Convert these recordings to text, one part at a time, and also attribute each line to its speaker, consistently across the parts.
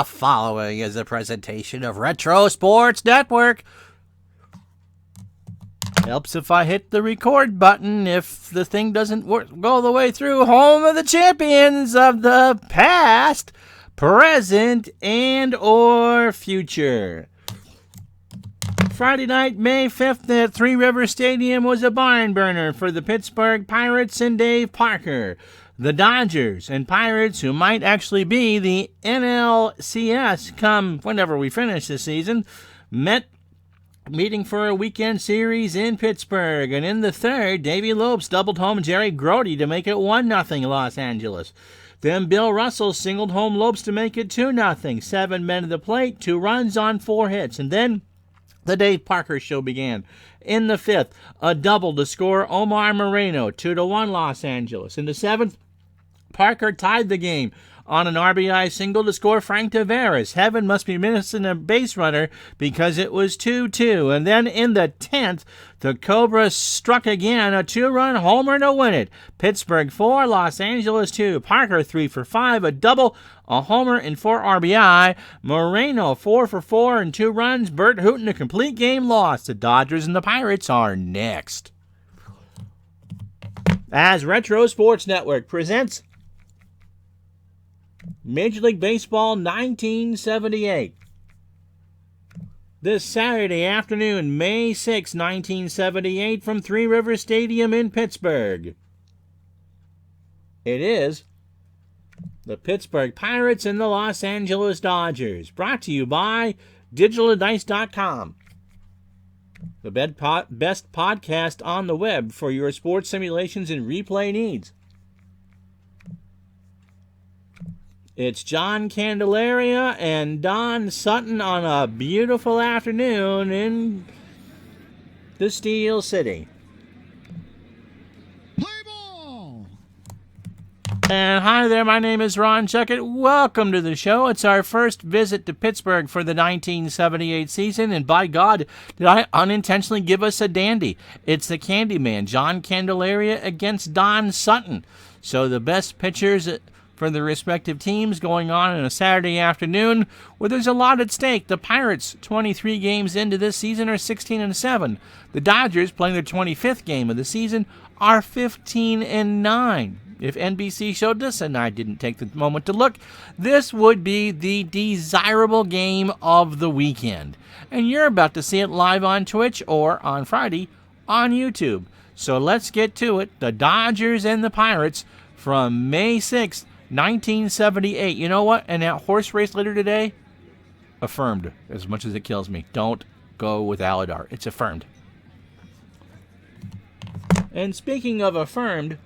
Speaker 1: The following is a presentation of Retro Sports Network. Helps if I hit the record button if the thing doesn't go the way through. Home of the champions of the past, present, and or future. Friday night, May 5th at Three Rivers Stadium was a barn burner for the Pittsburgh Pirates and Dave Parker. The Dodgers and Pirates, who might actually be the NLCS come whenever we finish this season, meeting for a weekend series in Pittsburgh. And in the third, Davey Lopes doubled home Jerry Grody to make it 1-0 Los Angeles. Then Bill Russell singled home Lopes to make it 2-0. 7 men at the plate, 2 runs on 4 hits. And then the Dave Parker show began. In the fifth, a double to score Omar Moreno, 2-1 Los Angeles. In the seventh, Parker tied the game on an RBI single to score Frank Tavares. Heaven must be missing a base runner because it was 2-2. And then in the 10th, the Cobras struck again, a 2-run homer to win it. Pittsburgh 4, Los Angeles 2. Parker 3 for 5, a double, a homer, and 4 RBI. Moreno 4 for 4 and 2 runs. Bert Hooton, a complete game loss. The Dodgers and the Pirates are next. As Retro Sports Network presents Major League Baseball 1978. This Saturday afternoon, May 6, 1978, from Three Rivers Stadium in Pittsburgh. It is the Pittsburgh Pirates and the Los Angeles Dodgers. Brought to you by DigitalDice.com. The best podcast on the web for your sports simulations and replay needs. It's John Candelaria and Don Sutton on a beautiful afternoon in the Steel City.
Speaker 2: Play ball!
Speaker 1: And hi there, my name is Ron Chuckett. Welcome to the show. It's our first visit to Pittsburgh for the 1978 season, and by God, did I unintentionally give us a dandy. It's the Candyman, John Candelaria against Don Sutton. So the best pitchers for the respective teams going on a Saturday afternoon where there's a lot at stake. The Pirates, 23 games into this season, are 16-7. The Dodgers, playing their 25th game of the season, are 15-9. If NBC showed this, and I didn't take the moment to look, this would be the desirable game of the weekend. And you're about to see it live on Twitch or on Friday on YouTube. So let's get to it. The Dodgers and the Pirates from May 6th, 1978. You know what? And that horse race later today, affirmed, as much as it kills me. Don't go with Aladar. It's affirmed. And speaking of affirmed,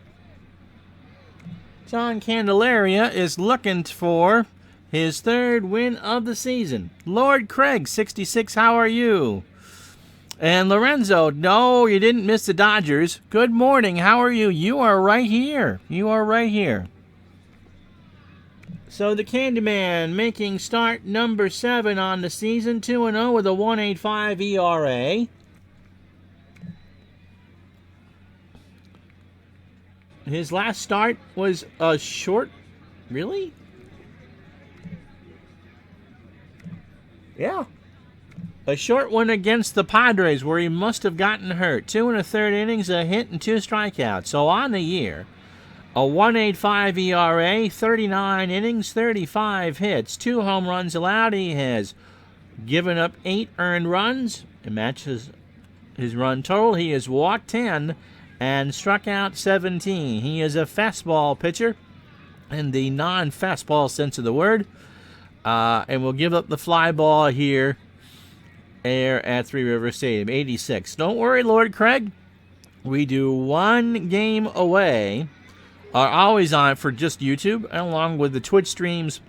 Speaker 1: John Candelaria is looking for his 3rd win of the season. Lord Craig, 66, how are you? And Lorenzo, no, you didn't miss the Dodgers. Good morning, how are you? You are right here. You are right here. So the Candyman making start number 7 on the season, 2-0 with a 1.85 ERA. His last start was a short... Really? Yeah. A short one against the Padres where he must have gotten hurt. 2 1/3 innings, a hit, and 2 strikeouts. So on the year, a 1.85 ERA, 39 innings, 35 hits, 2 home runs allowed. He has given up 8 earned runs. It matches his run total. He has walked 10 and struck out 17. He is a fastball pitcher in the non-fastball sense of the word. And will give up the fly ball here at Three Rivers Stadium, 86. Don't worry, Lord Craig. We do 1 game away. Are always on for just YouTube, along with the Twitch streams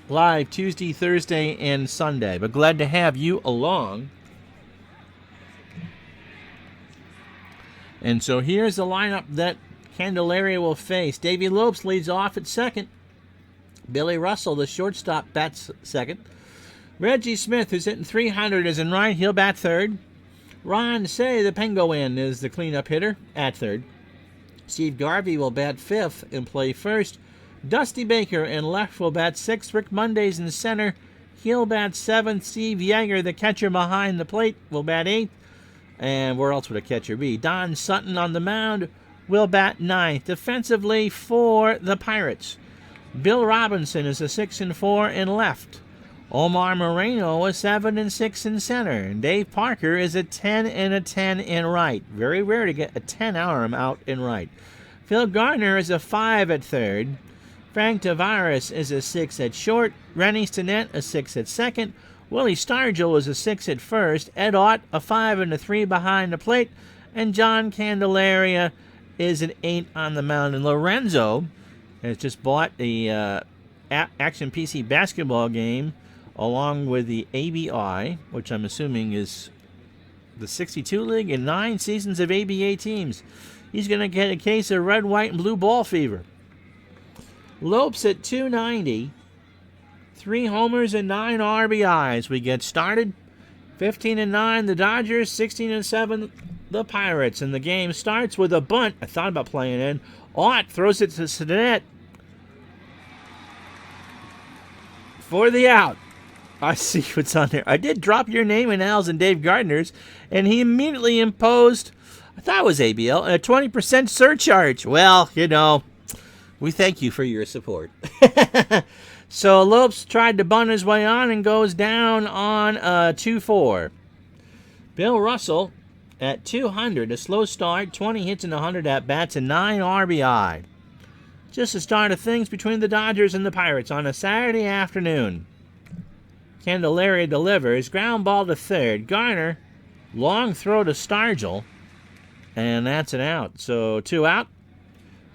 Speaker 1: live Tuesday, Thursday, and Sunday. But glad to have you along. And so here's the lineup that Candelaria will face. Davey Lopes leads off at second. Billy Russell, the shortstop, bats second. Reggie Smith, who's hitting 300, is in right. He'll bat third. Ron Say, the Penguin, is the cleanup hitter at third. Steve Garvey will bat fifth and play first. Dusty Baker in left will bat 6th. Rick Monday's in center. He'll bat 7th. Steve Yeager, the catcher behind the plate, will bat 8th. And where else would a catcher be? Don Sutton on the mound will bat 9th. Defensively for the Pirates, Bill Robinson is a 6-4 in left. Omar Moreno a 7-6 in center. And Dave Parker is a 10-10 in right. Very rare to get a 10 arm out in right. Phil Garner is a 5 at third. Frank Tavares is a 6 at short. Rennie Stinnett a 6 at second. Willie Stargell is a 6 at first. Ed Ott a 5 and a 3 behind the plate. And John Candelaria is an 8 on the mound. And Lorenzo has just bought the Action PC basketball game along with the ABI, which I'm assuming is the 62 League, and 9 seasons of ABA teams. He's going to get a case of red, white, and blue ball fever. Lopes at 290. 3 homers and 9 RBIs. We get started. 15-9 the Dodgers, 16-7 the Pirates. And the game starts with a bunt. I thought about playing in. Ott throws it to Stinnett for the out. I see what's on there. I did drop your name in Al's and Dave Gardner's, and he immediately imposed, I thought it was ABL, a 20% surcharge. Well, you know, we thank you for your support. So Lopes tried to bunt his way on and goes down on 2-4. Bill Russell at 200, a slow start, 20 hits and 100 at-bats, and 9 RBI. Just the start of things between the Dodgers and the Pirates on a Saturday afternoon. Candelaria delivers, ground ball to third. Garner, long throw to Stargell, and that's an out. So 2 out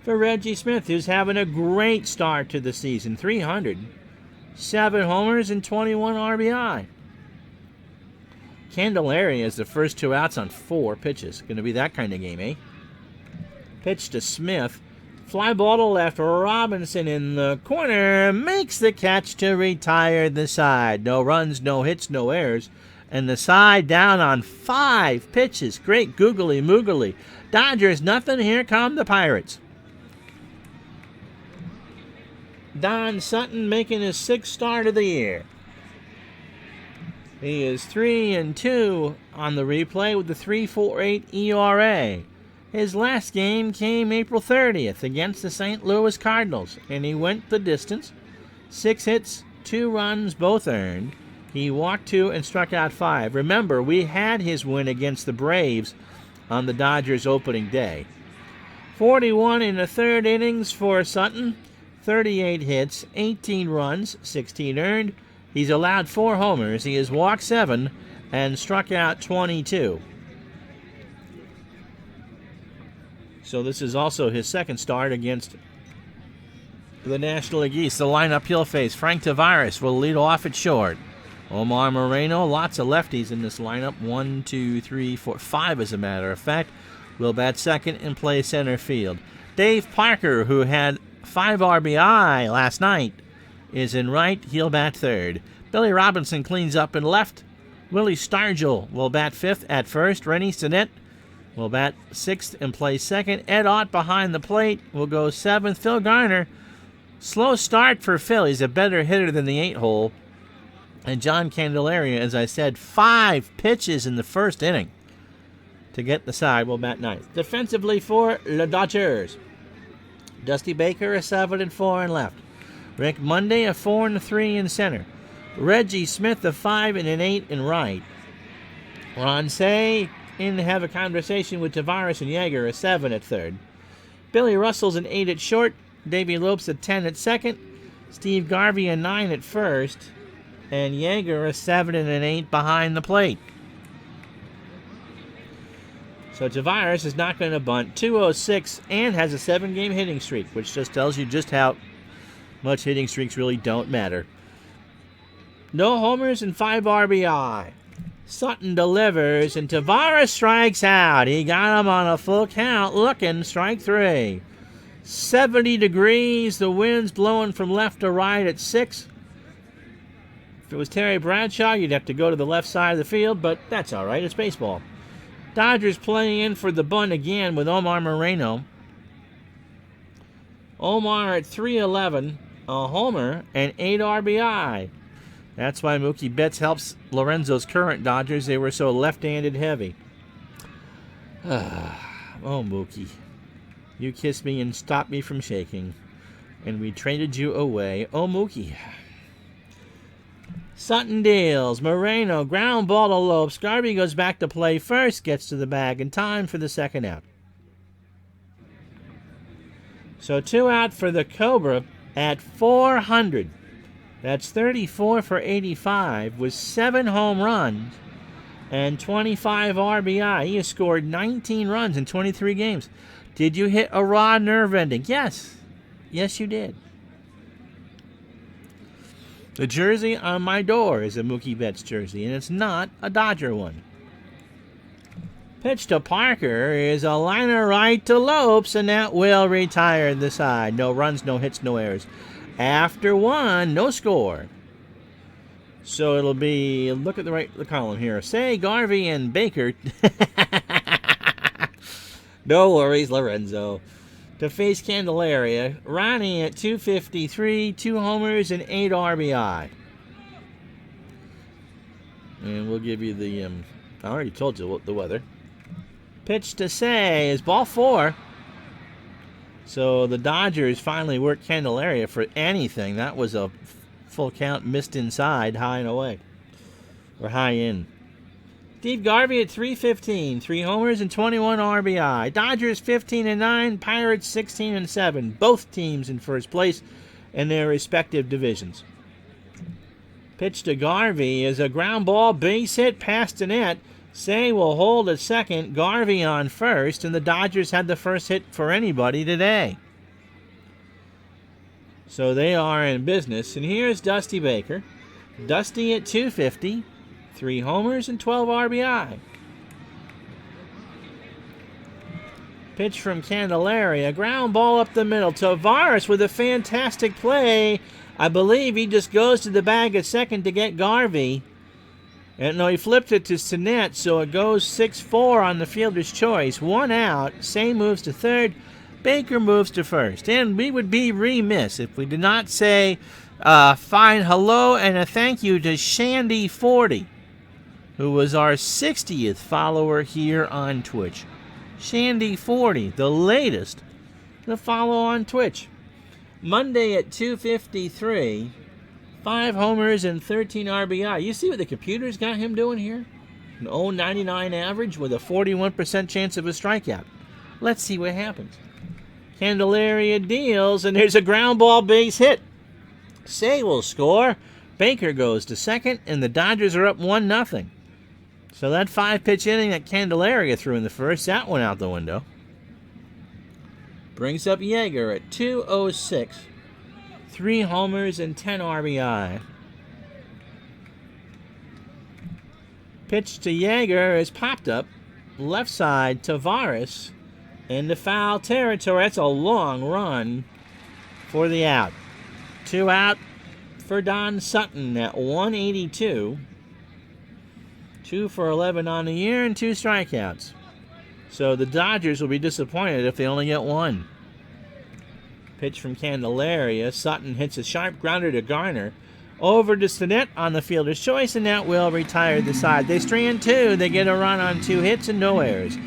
Speaker 1: for Reggie Smith, who's having a great start to the season. 300, 7 homers, and 21 RBI. Candelaria is the first 2 outs on 4 pitches. Going to be that kind of game, eh? Pitch to Smith. Fly ball to left. Robinson in the corner makes the catch to retire the side. No runs, no hits, no errors. And the side down on 5 pitches. Great googly moogly. Dodgers nothing. Here come the Pirates. Don Sutton making his 6th start of the year. He is 3-2 on the replay with the 3.48 ERA. His last game came April 30th against the St. Louis Cardinals, and he went the distance. 6 hits, 2 runs, both earned. He walked 2 and struck out 5. Remember, we had his win against the Braves on the Dodgers opening day. 41 in the 3rd innings for Sutton. 38 hits, 18 runs, 16 earned. He's allowed 4 homers. He has walked 7 and struck out 22. So this is also his 2nd start against the National League East. The lineup he'll face: Frank Tavares will lead off at short. Omar Moreno, lots of lefties in this lineup. 1, 2, 3, 4, 5 as a matter of fact, will bat second and play center field. Dave Parker, who had 5 RBI last night, is in right. He'll bat third. Billy Robinson cleans up in left. Willie Stargell will bat 5th at first. Rennie Stinnett will bat 6th and play second. Ed Ott behind the plate will go 7th. Phil Garner, slow start for Phil. He's a better hitter than the 8-hole. And John Candelaria, as I said, 5 pitches in the 1st inning to get the side, will bat 9th. Defensively for the Dodgers, Dusty Baker a 7-4 in left. Rick Monday a 4-3 in center. Reggie Smith a 5 and an 8 in right. Ron Say in to have a conversation with Tavares and Yeager, a 7 at third. Billy Russell's an 8 at short. Davey Lopes a 10 at second. Steve Garvey a 9 at first. And Yeager a 7 and an 8 behind the plate. So Tavares is not going to bunt. 206 and has a 7-game hitting streak, which just tells you just how much hitting streaks really don't matter. No homers and 5 RBI. Sutton delivers, and Tavares strikes out. He got him on a full count, looking strike 3. 70 degrees, the wind's blowing from left to right at 6. If it was Terry Bradshaw, you'd have to go to the left side of the field, but that's all right, it's baseball. Dodgers playing in for the bunt again with Omar Moreno. Omar at 311, a homer, and 8 RBI. That's why Mookie Betts helps Lorenzo's current Dodgers. They were so left-handed heavy. Oh, Mookie. You kissed me and stopped me from shaking. And we traded you away. Oh, Mookie. Sutton deals. Moreno, ground ball to Lopes. Garvey goes back to play first. Gets to the bag in time for the second out. So 2 out for the Cobra at 400. That's 34 for 85 with 7 home runs and 25 RBI. He has scored 19 runs in 23 games. Did you hit a raw nerve ending? Yes. Yes, you did. The jersey on my door is a Mookie Betts jersey, and it's not a Dodger one. Pitch to Parker is a liner right to Lopes, and that will retire the side. No runs, no hits, no errors. After 1, no score. So it'll be, look at the column here. Say Garvey and Baker. No worries, Lorenzo. To face Candelaria. Ronnie at 253, 2 homers and 8 RBI. And we'll give you the, I already told you the weather. Pitch to Say is ball 4. So the Dodgers finally worked Candelaria for anything. That was a full count, missed inside, high and away. Or high in. Steve Garvey at 315, 3 homers and 21 RBI. Dodgers 15-9, Pirates 16-7. Both teams in first place in their respective divisions. Pitch to Garvey is a ground ball, base hit past the net. Say will hold at second, Garvey on first, and the Dodgers had the first hit for anybody today. So they are in business. And here's Dusty Baker. Dusty at 250, 3 homers and 12 RBI. Pitch from Candelaria, ground ball up the middle. Tavares with a fantastic play. I believe he just goes to the bag at second to get Garvey. And no, he flipped it to Sinet, so it goes 6-4 on the fielder's choice. 1 out. Say moves to third. Baker moves to first. And we would be remiss if we did not say fine hello and a thank you to Shandy40, who was our 60th follower here on Twitch. Shandy40, the latest to follow on Twitch. Monday at 2:53. 5 homers and 13 RBI. You see what the computer's got him doing here? An 0.99 average with a 41% chance of a strikeout. Let's see what happens. Candelaria deals, and there's a ground ball base hit. Say will score. Baker goes to second, and the Dodgers are up 1-0. So that 5-pitch inning that Candelaria threw in the first, that went out the window. Brings up Yeager at 2:06. 3 homers and 10 RBI. Pitch to Yeager is popped up. Left side, Tavares into foul territory. That's a long run for the out. 2 out for Don Sutton at 182. 2 for 11 on the year and 2 strikeouts. So the Dodgers will be disappointed if they only get 1. Pitch from Candelaria. Sutton hits a sharp grounder to Garner. Over to Stinnett on the fielder's choice, and that will retire the side. They strand 2. They get a run on 2 hits and no errors.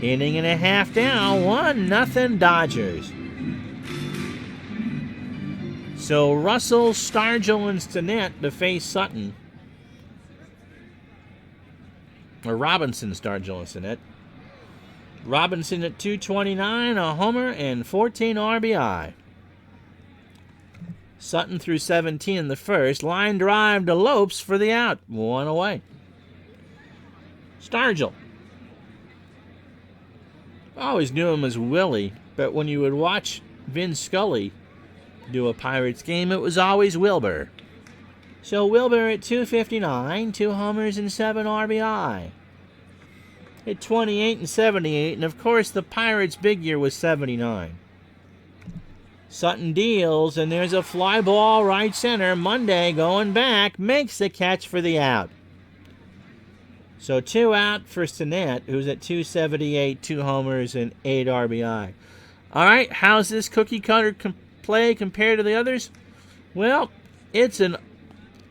Speaker 1: Inning and a half down. 1-0 Dodgers. So Russell, Stargell, and Stinnett to face Sutton. Or Robinson, Stargell, and Stinnett. Robinson at 229, a homer, and 14 RBI. Sutton threw 17 in the first. Line drive to Lopes for the out. 1 away. Stargell. I always knew him as Willie, but when you would watch Vin Scully do a Pirates game, it was always Wilbur. So Wilbur at 259, 2 homers and 7 RBI. Hit 28 and 78, and of course the Pirates' big year was 79. Sutton deals, and there's a fly ball right center. Monday going back, makes the catch for the out. So 2 out for Stinnett, who's at 278, 2 homers and 8 RBI. All right, how's this cookie cutter play compared to the others? Well, it's an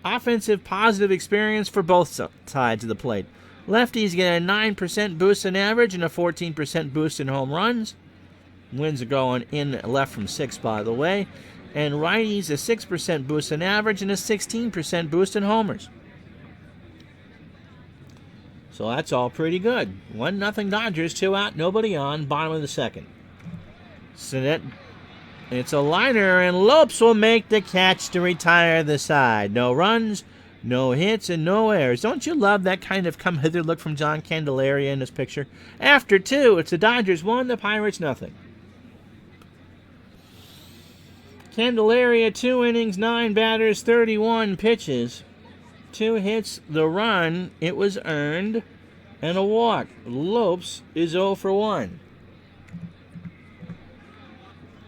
Speaker 1: offensive positive experience for both sides of the plate. Lefties get a 9% boost in average and a 14% boost in home runs. Wins are going in left from 6, by the way. And righties a 6% boost in average and a 16% boost in homers. So that's all pretty good. 1-0 Dodgers, 2 out, nobody on, bottom of the second. So that it's a liner, and Lopes will make the catch to retire the side. No runs, no hits, and no errors. Don't you love that kind of come-hither look from John Candelaria in this picture? After 2, it's the Dodgers 1, the Pirates nothing. Candelaria, 2 innings, 9 batters, 31 pitches. 2 hits, the run, it was earned, and a walk. Lopes is 0 for 1.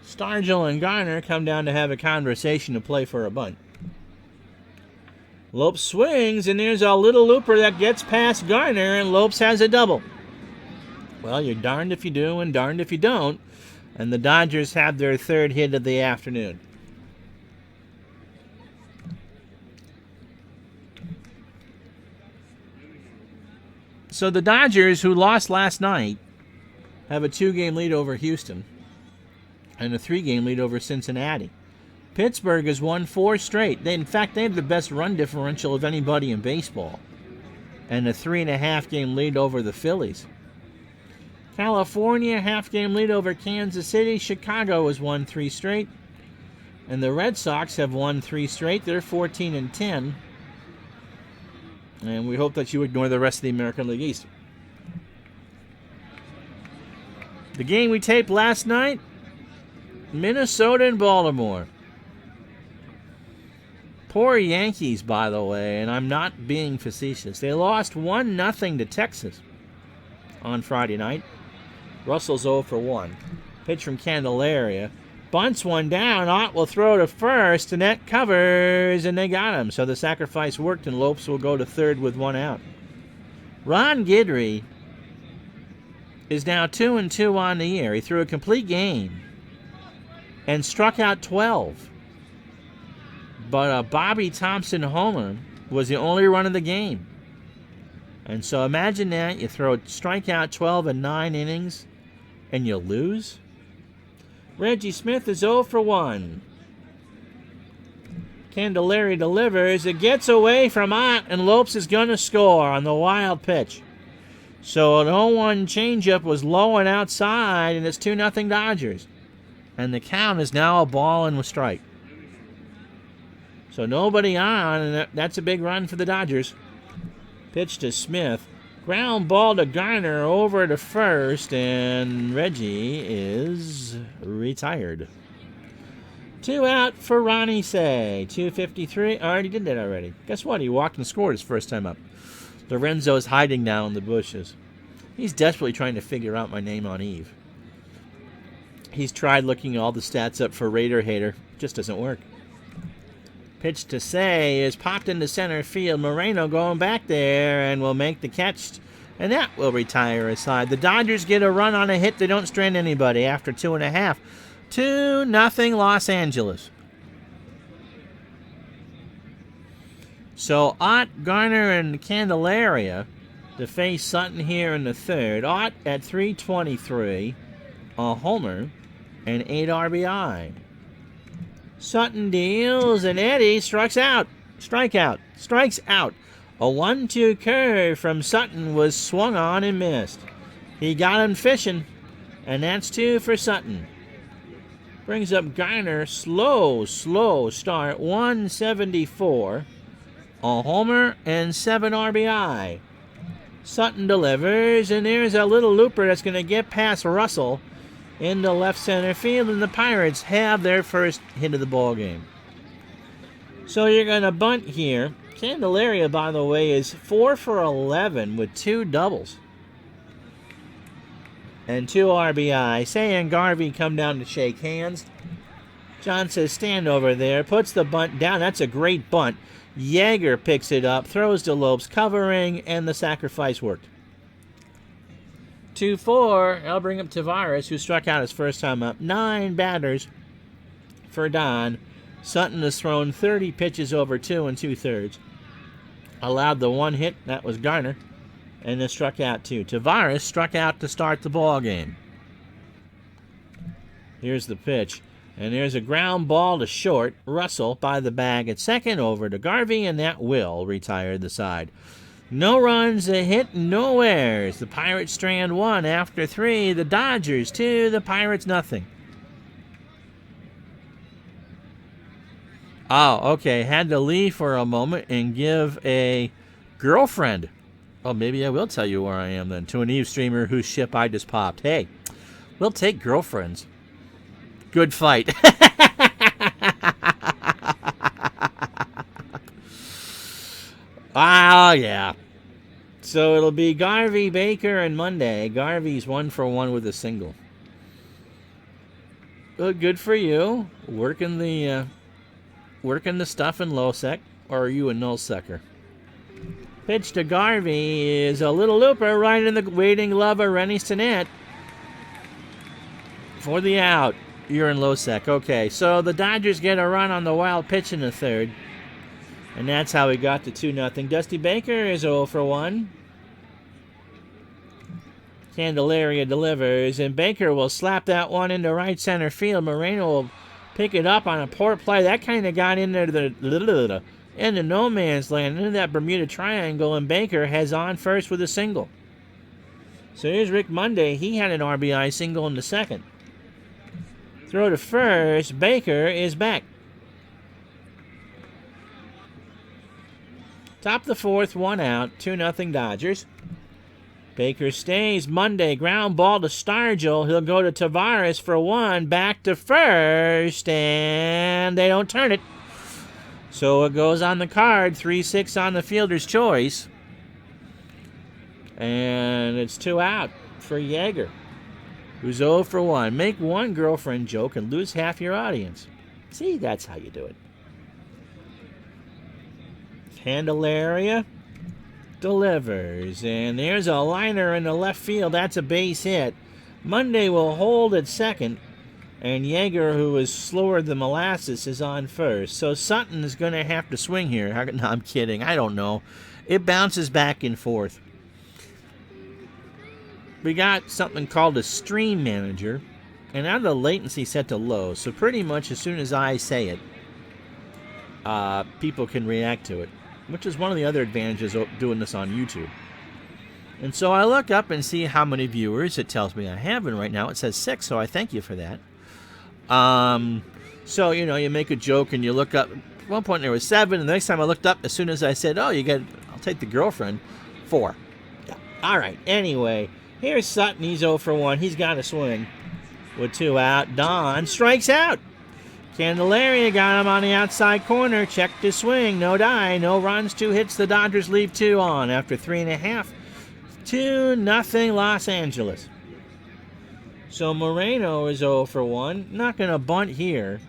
Speaker 1: Stargell and Garner come down to have a conversation to play for a bunt. Lopes swings, and there's a little looper that gets past Garner, and Lopes has a double. Well, you're darned if you do and darned if you don't, and the Dodgers have their 3rd hit of the afternoon. So the Dodgers, who lost last night, have a 2-game lead over Houston and a 3-game lead over Cincinnati. Pittsburgh has won 4 straight. In fact, they have the best run differential of anybody in baseball and a 3.5-game lead over the Phillies. California, half-game lead over Kansas City. Chicago has won 3 straight. And the Red Sox have won 3 straight. They're 14-10. And we hope that you ignore the rest of the American League East. The game we taped last night, Minnesota and Baltimore. Poor Yankees, by the way, and I'm not being facetious. They lost 1-0 to Texas on Friday night. Russell's 0 for 1. Pitch from Candelaria. Bunts one down. Ott will throw to first. The net covers, and they got him. So the sacrifice worked, and Lopes will go to third with 1 out. Ron Guidry is now 2-2 on the year. He threw a complete game and struck out 12. But a Bobby Thompson homer was the only run of the game. And so imagine that. You throw a strikeout 12 in 9 innings, and you lose. Reggie Smith is 0 for 1. Candelaria delivers. It gets away from Ott, and Lopes is going to score on the wild pitch. So an 0-1 changeup was low and outside, and it's 2-0 Dodgers. And the count is now a ball and a strike. So nobody on, and that's a big run for the Dodgers. Pitch to Smith. Ground ball to Garner over to first, and Reggie is retired. 2 out for Ronnie Say. 253. Already did that already. Guess what? He walked and scored his first time up. Lorenzo's hiding now in the bushes. He's desperately trying to figure out my name on Eve. He's tried looking all the stats up for Raider Hater. Just doesn't work. Pitch to Say is popped into center field. Moreno going back there and will make the catch, and that will retire a side. The Dodgers get a run on a hit. They don't strand anybody after 2.5. 2-0 Los Angeles. So Ott, Garner, and Candelaria to face Sutton here in the third. Ott at 323, a homer, and 8 RBI. Sutton deals, and Eddie strikes out. Strikes out. A 1-2 curve from Sutton was swung on and missed. He got him fishing, and that's 2 for Sutton. Brings up Garner. Slow start. 174. A homer and 7 RBI. Sutton delivers, and there's a little looper that's going to get past Russell into left center field, and the Pirates have their first hit of the ball game. So you're going to bunt here. Candelaria, by the way, is 4 for 11 with 2 doubles and 2 RBI. Say and Garvey come down to shake hands. John says, stand over there. Puts the bunt down. That's a great bunt. Yeager picks it up, throws to Lopes, covering, and the sacrifice worked. 2-4. That'll bring up Tavares, who struck out his first time up. 9 batters for Don. Sutton has thrown 30 pitches over 2 2/3. Allowed the 1 hit. That was Garner. And then struck out 2. Tavares struck out to start the ball game. Here's the pitch. And there's a ground ball to short. Russell by the bag at second, over to Garvey, and that will retire the side. No runs, a hit, no errors. The Pirates strand 1 after 3. The Dodgers 2. The Pirates nothing. Oh, okay. Had to leave for a moment and give a girlfriend. Oh, maybe I will tell you where I am then. To an Eve streamer whose ship I just popped. Hey, we'll take girlfriends. Good fight. Yeah. So it'll be Garvey, Baker, and Monday. Garvey's 1 for 1 with a single. Good for you. Working the stuff in low sec, or are you a null secker? Pitch to Garvey is a little looper right in the waiting glove of Rennie Stinnett for the out. You're in low sec. Okay, so the Dodgers get a run on the wild pitch in the third. And that's how we got to 2-0. Dusty Baker is 0 for 1. Candelaria delivers, and Baker will slap that one into right center field. Moreno will pick it up on a poor play. That kind of got into into no man's land, into that Bermuda Triangle, and Baker has on first with a single. So here's Rick Monday. He had an RBI single in the second. Throw to first. Baker is back. Top of the fourth, 1 out, 2-0 Dodgers. Baker stays. Monday, ground ball to Stargell. He'll go to Tavares for 1, back to first, and they don't turn it. So it goes on the card, 3-6 on the fielder's choice. And it's 2 out for Yeager, who's 0 for 1. Make one girlfriend joke and lose half your audience. See, that's how you do it. Candelaria delivers, and there's a liner in the left field. That's a base hit. Monday will hold at second, and Yeager, who is slower than molasses, is on first. So Sutton is going to have to swing here. No, I'm kidding. I don't know. It bounces back and forth. We got something called a stream manager, and now the latency set to low. So pretty much as soon as I say it, people can react to it, which is one of the other advantages of doing this on YouTube. And so I look up and see how many viewers it tells me I have, and right now it says 6, so I thank you for that. So, you make a joke and you look up. At one point there was 7, and the next time I looked up, as soon as I said, I'll take the girlfriend, 4. Yeah. All right, anyway, here's Sutton. He's 0 for 1. He's got a swing with 2 out. Don strikes out. Candelaria got him on the outside corner. Checked his swing. No die. No runs. 2 hits. The Dodgers leave 2 on after 3.5. 2-0 Los Angeles. So Moreno is 0 for 1. Not going to bunt here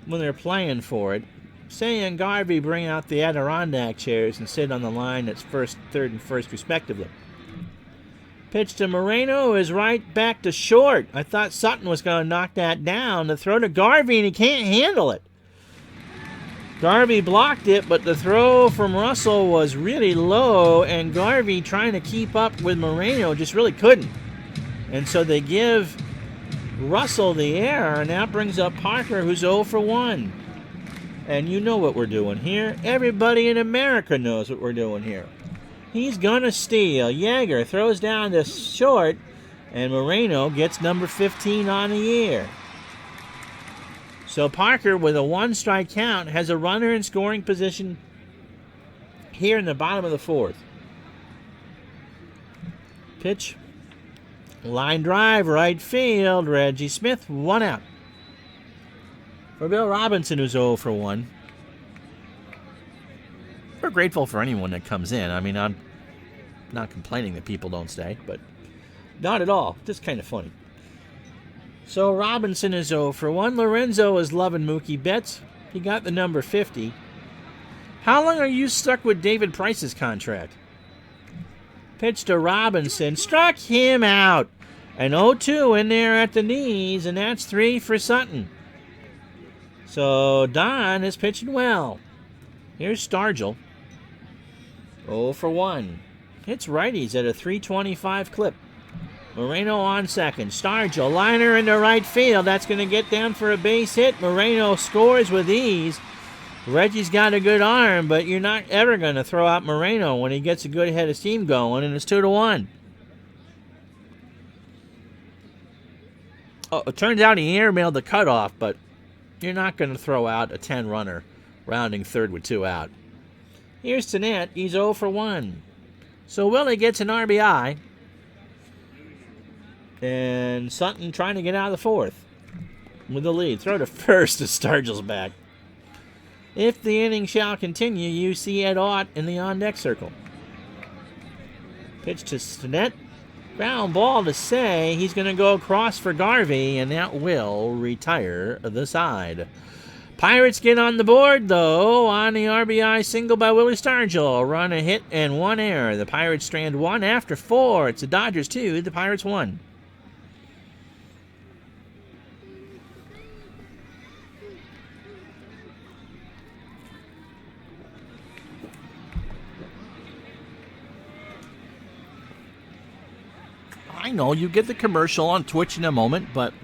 Speaker 1: when they're playing for it. Say and Garvey bring out the Adirondack chairs and sit on the line that's first, third, and first respectively. Pitch to Moreno is right back to short. I thought Sutton was going to knock that down. The throw to Garvey, and he can't handle it. Garvey blocked it, but the throw from Russell was really low, and Garvey, trying to keep up with Moreno, just really couldn't. And so they give Russell the error, and that brings up Parker, who's 0 for 1. And you know what we're doing here. Everybody in America knows what we're doing here. He's going to steal. Yeager throws down to short, and Moreno gets number 15 on the year. So Parker, with a 1-strike count, has a runner in scoring position here in the bottom of the fourth. Pitch. Line drive, right field. Reggie Smith, 1 out. For Bill Robinson, who's 0 for 1. We're grateful for anyone that comes in. I mean, I'm not complaining that people don't stay, but not at all. Just kind of funny. So Robinson is 0 for 1. Lorenzo is loving Mookie Betts. He got the number 50. How long are you stuck with David Price's contract? Pitch to Robinson. Struck him out. An 0-2 in there at the knees, and that's 3 for Sutton. So Don is pitching well. Here's Stargell. 0 for 1. Hits righties at a 325 clip. Moreno on second. Stargell, liner into right field. That's going to get down for a base hit. Moreno scores with ease. Reggie's got a good arm, but you're not ever going to throw out Moreno when he gets a good head of steam going, and it's 2-1. Oh, it turns out he airmailed the cutoff, but you're not going to throw out a 10-runner, rounding third with 2 out. Here's Tennant. He's 0 for 1. So Willie gets an RBI. And Sutton trying to get out of the fourth with the lead. Throw to first as Stargell's back. If the inning shall continue, you see Ed Ott in the on-deck circle. Pitch to Tennant. Ground ball to Say. He's going to go across for Garvey, and that will retire the side. Pirates get on the board, though, on the RBI single by Willie Stargell. A run, a hit, and 1 error. The Pirates strand 1 after 4. It's the Dodgers 2, the Pirates 1. I know you get the commercial on Twitch in a moment, but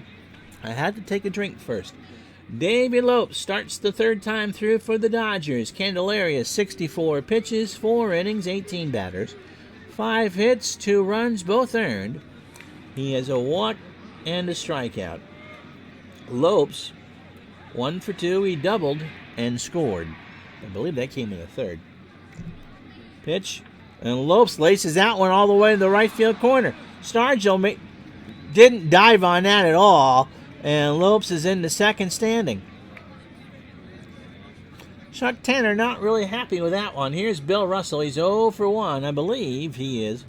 Speaker 1: I had to take a drink first. Davey Lopes starts the third time through for the Dodgers. Candelaria, 64 pitches, 4 innings, 18 batters. 5 hits, 2 runs, both earned. He has a walk and a strikeout. Lopes, 1 for 2, he doubled and scored. I believe that came in the third. Pitch, and Lopes laces that one all the way to the right field corner. Stargell didn't dive on that at all, and Lopes is in the second standing. Chuck Tanner not really happy with that one. Here's Bill Russell. He's 0 for 1. I believe he is.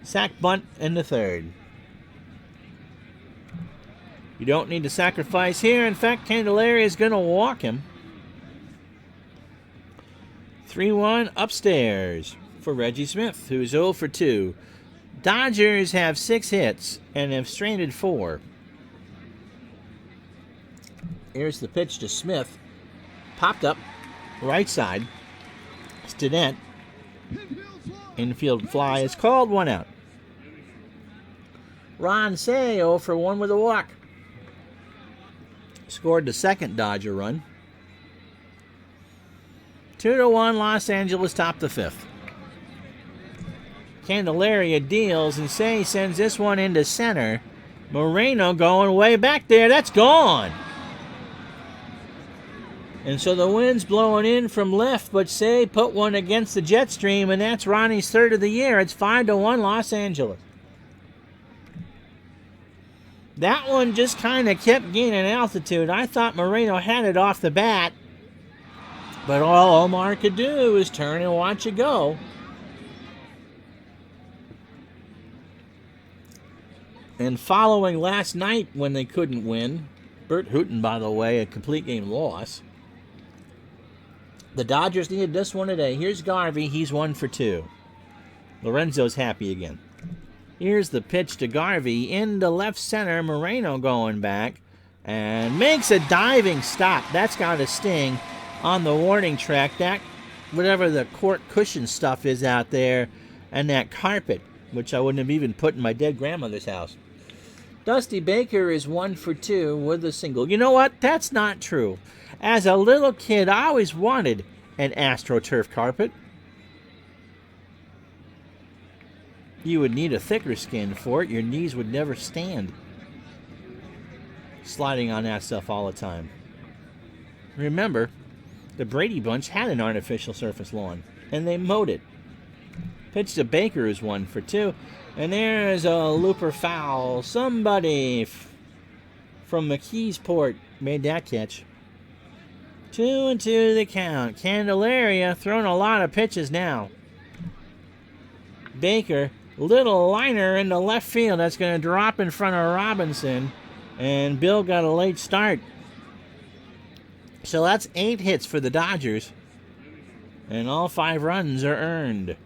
Speaker 1: Sack bunt in the third. You don't need to sacrifice here. In fact, Candelaria is going to walk him. 3-1 upstairs for Reggie Smith, who's 0 for 2. Dodgers have 6 hits and have stranded 4. Here's the pitch to Smith. Popped up, right side. Tennant. Infield fly is called, 1 out. Ron Say 0 for 1 with a walk. Scored the second Dodger run. 2-1 Los Angeles top the 5th. Candelaria deals, and Say sends this one into center. Moreno going way back there. That's gone. And so the wind's blowing in from left, but Say put one against the jet stream, and that's Ronnie's third of the year. It's 5-1 Los Angeles. That one just kind of kept gaining altitude. I thought Moreno had it off the bat, but all Omar could do is turn and watch it go. And following last night when they couldn't win, Bert Hooton, by the way, a complete game loss, the Dodgers needed this one today. Here's Garvey. He's 1 for 2. Lorenzo's happy again. Here's the pitch to Garvey into left center. Moreno going back and makes a diving stop. That's got a sting on the warning track. That, whatever the court cushion stuff is out there, and that carpet, which I wouldn't have even put in my dead grandmother's house. Dusty Baker is 1 for 2 with a single. You know what? That's not true. As a little kid, I always wanted an AstroTurf carpet. You would need a thicker skin for it. Your knees would never stand sliding on that stuff all the time. Remember, the Brady Bunch had an artificial surface lawn, and they mowed it. Pitch to Baker is 1 for 2. And there's a looper foul. Somebody from McKeesport made that catch. 2-2 the count. Candelaria throwing a lot of pitches now. Baker, little liner in the left field. That's going to drop in front of Robinson. And Bill got a late start. So that's 8 hits for the Dodgers. And all 5 runs are earned.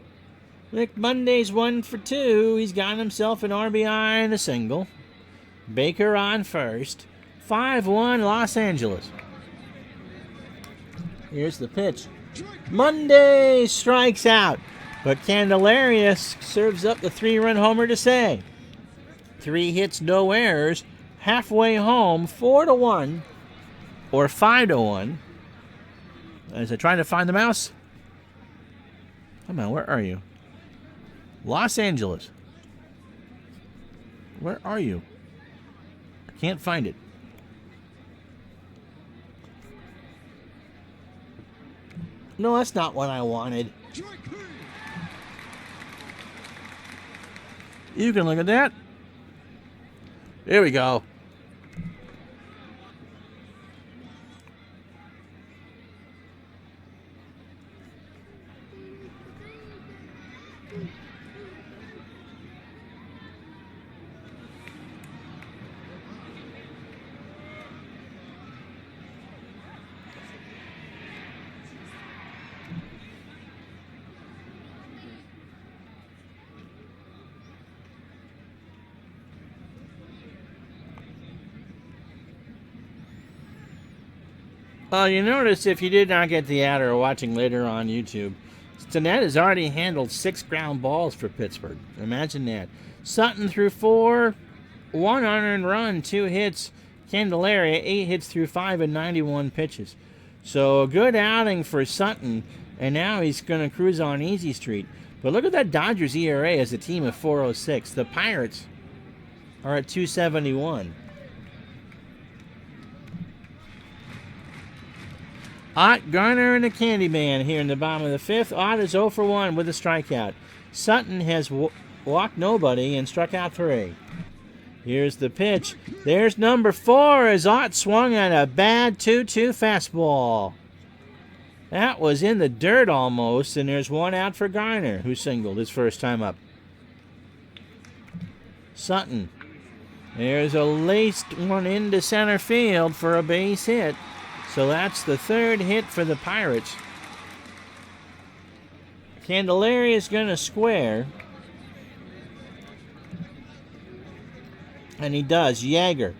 Speaker 1: Rick Monday's 1 for 2. He's got himself an RBI and a single. Baker on first. 5-1 Los Angeles. Here's the pitch. Monday strikes out, but Candelaria serves up the 3-run homer to say. 3 hits, no errors. Halfway home, 4-1 or 5-1. As I try to find the mouse. Come on, where are you? Los Angeles. Where are you? I can't find it. No, that's not what I wanted. You can look at that. There we go. You notice if you did not get the ad or are watching later on YouTube, Stinnett has already handled 6 ground balls for Pittsburgh. Imagine that. Sutton threw 4, 1 unearned run, 2 hits. Candelaria, 8 hits through 5 and 91 pitches. So a good outing for Sutton, and now he's going to cruise on easy street. But look at that Dodgers ERA as a team of 4.06. The Pirates are at 2.71. Ott, Garner, and the Candyman here in the bottom of the 5th. Ott is 0 for 1 with a strikeout. Sutton has walked nobody and struck out 3. Here's the pitch. There's number 4 as Ott swung at a bad 2-2 fastball. That was in the dirt almost, and there's 1 out for Garner, who singled his first time up. Sutton. There's a laced one into center field for a base hit. So that's the 3rd hit for the Pirates. Candelaria is going to square. And he does. Yeager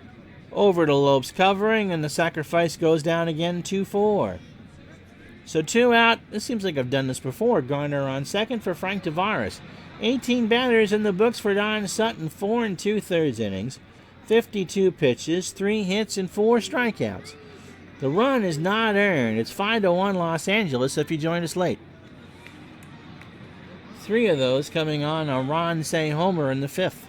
Speaker 1: over to Lopes covering, and the sacrifice goes down again 2-4. So 2 out. This seems like I've done this before. Garner on second for Frank Tavares. 18 batters in the books for Don Sutton. 4 2/3 innings. 52 pitches, 3 hits, and 4 strikeouts. The run is not earned. It's 5-1 Los Angeles if you joined us late. 3 of those coming on a Ron Say homer in the 5th.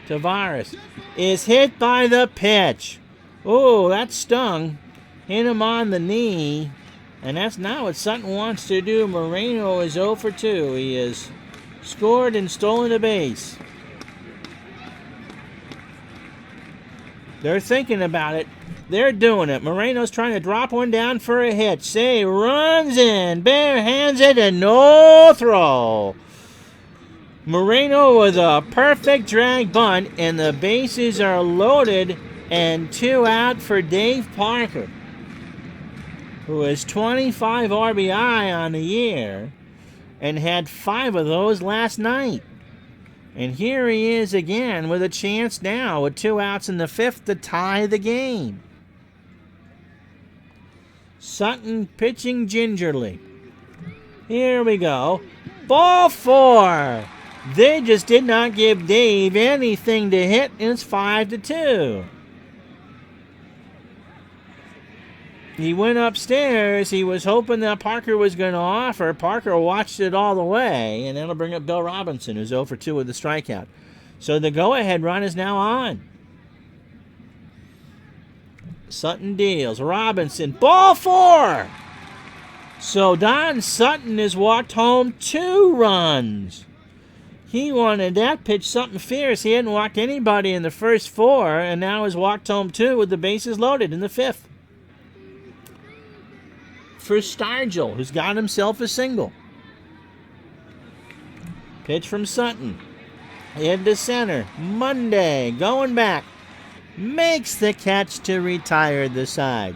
Speaker 1: Tavares is hit by the pitch. Oh, that stung. Hit him on the knee. And that's not what Sutton wants to do. Moreno is 0 for 2. He has scored and stolen a base. They're thinking about it. They're doing it. Moreno's trying to drop one down for a hit. Say runs in, bare hands it, and no throw. Moreno with a perfect drag bunt, and the bases are loaded, and 2 out for Dave Parker, who has 25 RBI on the year and had 5 of those last night. And here he is again with a chance now with 2 outs in the 5th to tie the game. Sutton pitching gingerly. Here we go. Ball 4. They just did not give Dave anything to hit, and it's 5-2. He went upstairs. He was hoping that Parker was going to offer. Parker watched it all the way, and that'll bring up Bill Robinson, who's 0 for 2 with the strikeout. So the go-ahead run is now on. Sutton deals. Robinson. Ball 4. So Don Sutton has walked home 2 runs. He wanted that pitch something fierce. He hadn't walked anybody in the first 4, and now has walked home 2 with the bases loaded in the 5th. For Stargell, who's got himself a single. Pitch from Sutton. Into center. Monday going back. Makes the catch to retire the side.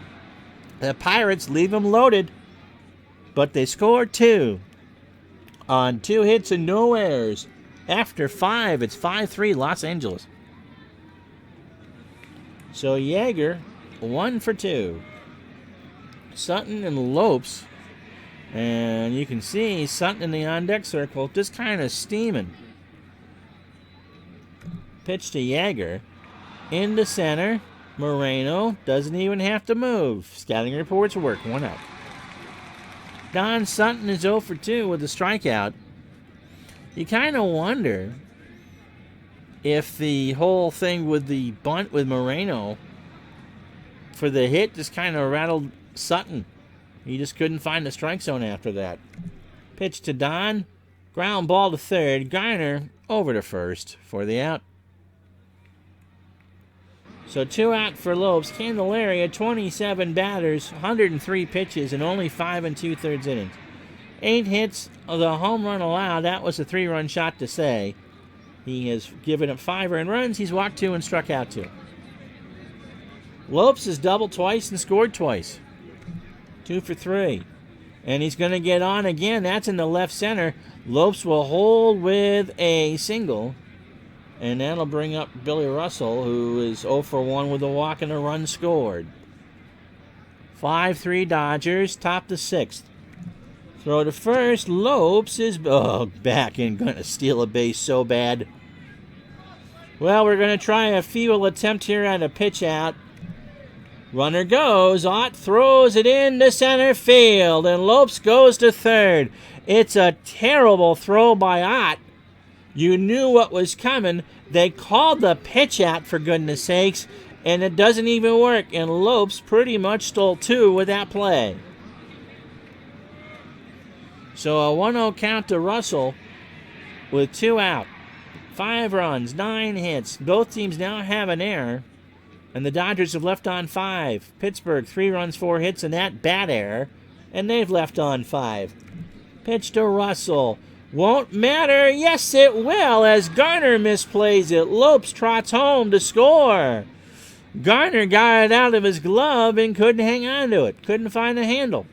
Speaker 1: The Pirates leave him loaded, but they score 2. on 2 hits and no errors. After 5, it's 5-3 Los Angeles. So Yeager, 1 for 2. Sutton and Lopes. And you can see Sutton in the on-deck circle just kind of steaming. Pitch to Yeager. Into center. Moreno doesn't even have to move. Scouting reports work. 1 out. Don Sutton is 0 for 2 with a strikeout. You kind of wonder if the whole thing with the bunt with Moreno for the hit just kind of rattled Sutton. He just couldn't find the strike zone after that. Pitch to Don. Ground ball to third. Garner over to first for the out. So 2 out for Lopes. Candelaria, 27 batters, 103 pitches, and only 5 2/3 innings. 8 hits, the home run allowed. That was a 3-run shot to say. He has given up 5 earned runs. He's walked 2 and struck out 2. Lopes has doubled twice and scored twice. 2 for 3. And he's going to get on again. That's in the left center. Lopes will hold with a single. And that'll bring up Billy Russell, who is 0 for 1 with a walk and a run scored. 5-3 Dodgers, top the 6th. Throw to first. Lopes is back and going to steal a base so bad. Well, we're going to try a feeble attempt here at a pitch out. Runner goes. Ott throws it into center field, and Lopes goes to third. It's a terrible throw by Ott. You knew what was coming. They called the pitch out, for goodness sakes, and it doesn't even work. And Lopes pretty much stole 2 with that play. So a 1-0 count to Russell with 2 out. 5 runs, 9 hits. Both teams now have an error. And the Dodgers have left on 5. Pittsburgh, 3 runs, 4 hits, and that bat error. And they've left on 5. Pitch to Russell. Won't matter. Yes, it will, as Garner misplays it. Lopes trots home to score. Garner got it out of his glove and couldn't hang on to it. Couldn't find a handle.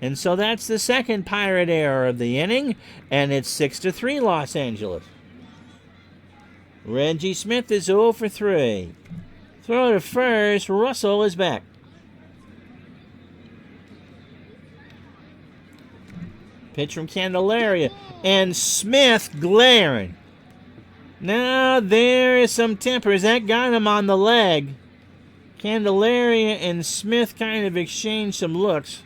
Speaker 1: And so that's the second Pirate error of the inning, and it's 6-3 Los Angeles. Reggie Smith is 0 for 3. Throw to first. Russell is back. Pitch from Candelaria. And Smith glaring. Now there is some tempers. That got him on the leg. Candelaria and Smith kind of exchanged some looks.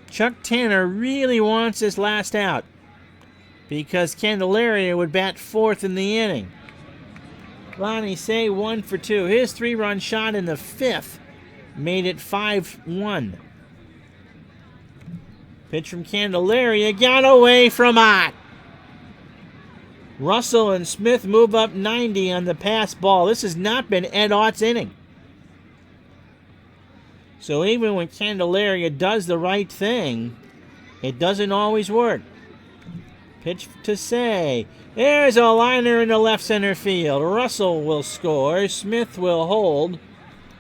Speaker 1: Chuck Tanner really wants this last out, because Candelaria would bat 4th in the inning. Lonnie Say 1 for 2. His 3-run shot in the 5th made it 5-1. Pitch from Candelaria got away from Ott. Russell and Smith move up 90 on the pass ball. This has not been Ed Ott's inning. So even when Candelaria does the right thing, it doesn't always work. Pitch to Say. There's a liner in the left center field. Russell will score. Smith will hold.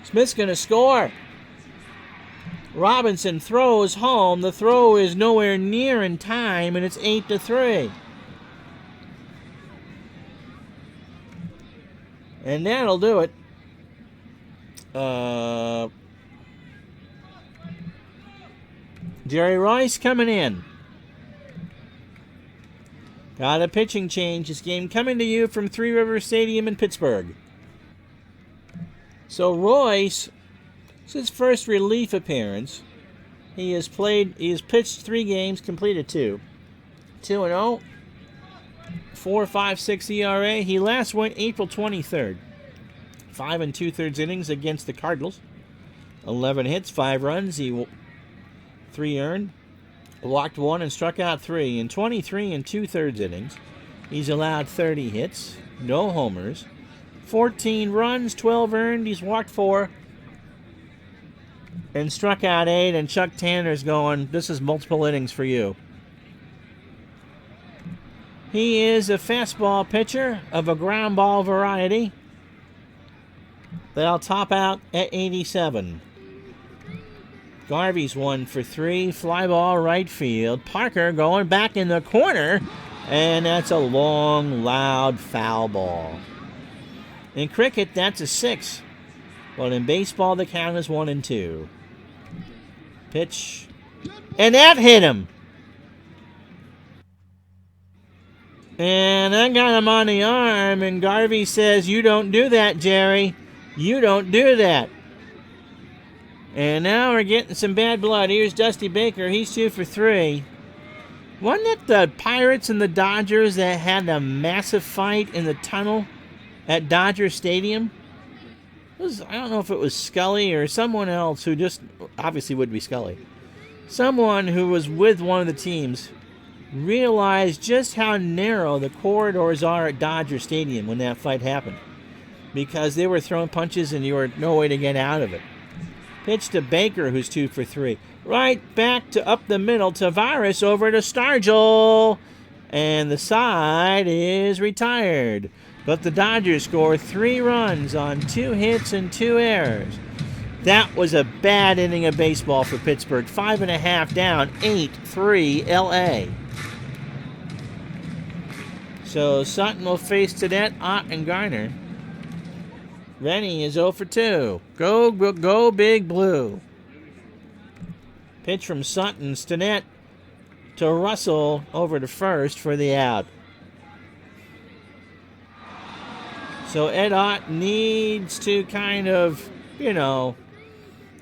Speaker 1: Smith's going to score. Robinson throws home. The throw is nowhere near in time, and it's 8-3. And that'll do it. Jerry Rice coming in. Got a pitching change. This game coming to you from Three Rivers Stadium in Pittsburgh. So Royce, it's his first relief appearance. He has pitched 3 games, completed 2. 2-0, 4.56 ERA. He last went April 23rd. 5 2/3 innings against the Cardinals. 11 hits, 5 runs. 3 earned. Walked 1 and struck out 3. In 23 2/3 innings, he's allowed 30 hits, no homers, 14 runs, 12 earned. He's walked 4 and struck out 8. And Chuck Tanner's going, this is multiple innings for you. He is a fastball pitcher of a ground ball variety. That'll top out at 87. Garvey's 1 for 3. Fly ball right field. Parker going back in the corner. And that's a long, loud foul ball. In cricket, that's a 6. But in baseball, the count is 1 and 2. Pitch. And that hit him. And I got him on the arm. And Garvey says, "You don't do that, Jerry. You don't do that." And now we're getting some bad blood. Here's Dusty Baker. He's 2 for 3. Wasn't it the Pirates and the Dodgers that had a massive fight in the tunnel at Dodger Stadium? I don't know if it was Scully or someone else who just, obviously would be Scully. Someone who was with one of the teams realized just how narrow the corridors are at Dodger Stadium when that fight happened. Because they were throwing punches and you were no way to get out of it. Pitch to Baker, who's 2 for 3. Right back to up the middle. Tavares over to Stargell. And the side is retired. But the Dodgers score 3 runs on 2 hits and 2 errors. That was a bad inning of baseball for Pittsburgh. 5.5 down, 8-3 LA. So Sutton will face Tedette, Ott, and Garner. Rennie is 0 for 2. Go Big Blue. Pitch from Sutton. Stinnett to Russell over to first for the out. So Ed Ott needs to kind of,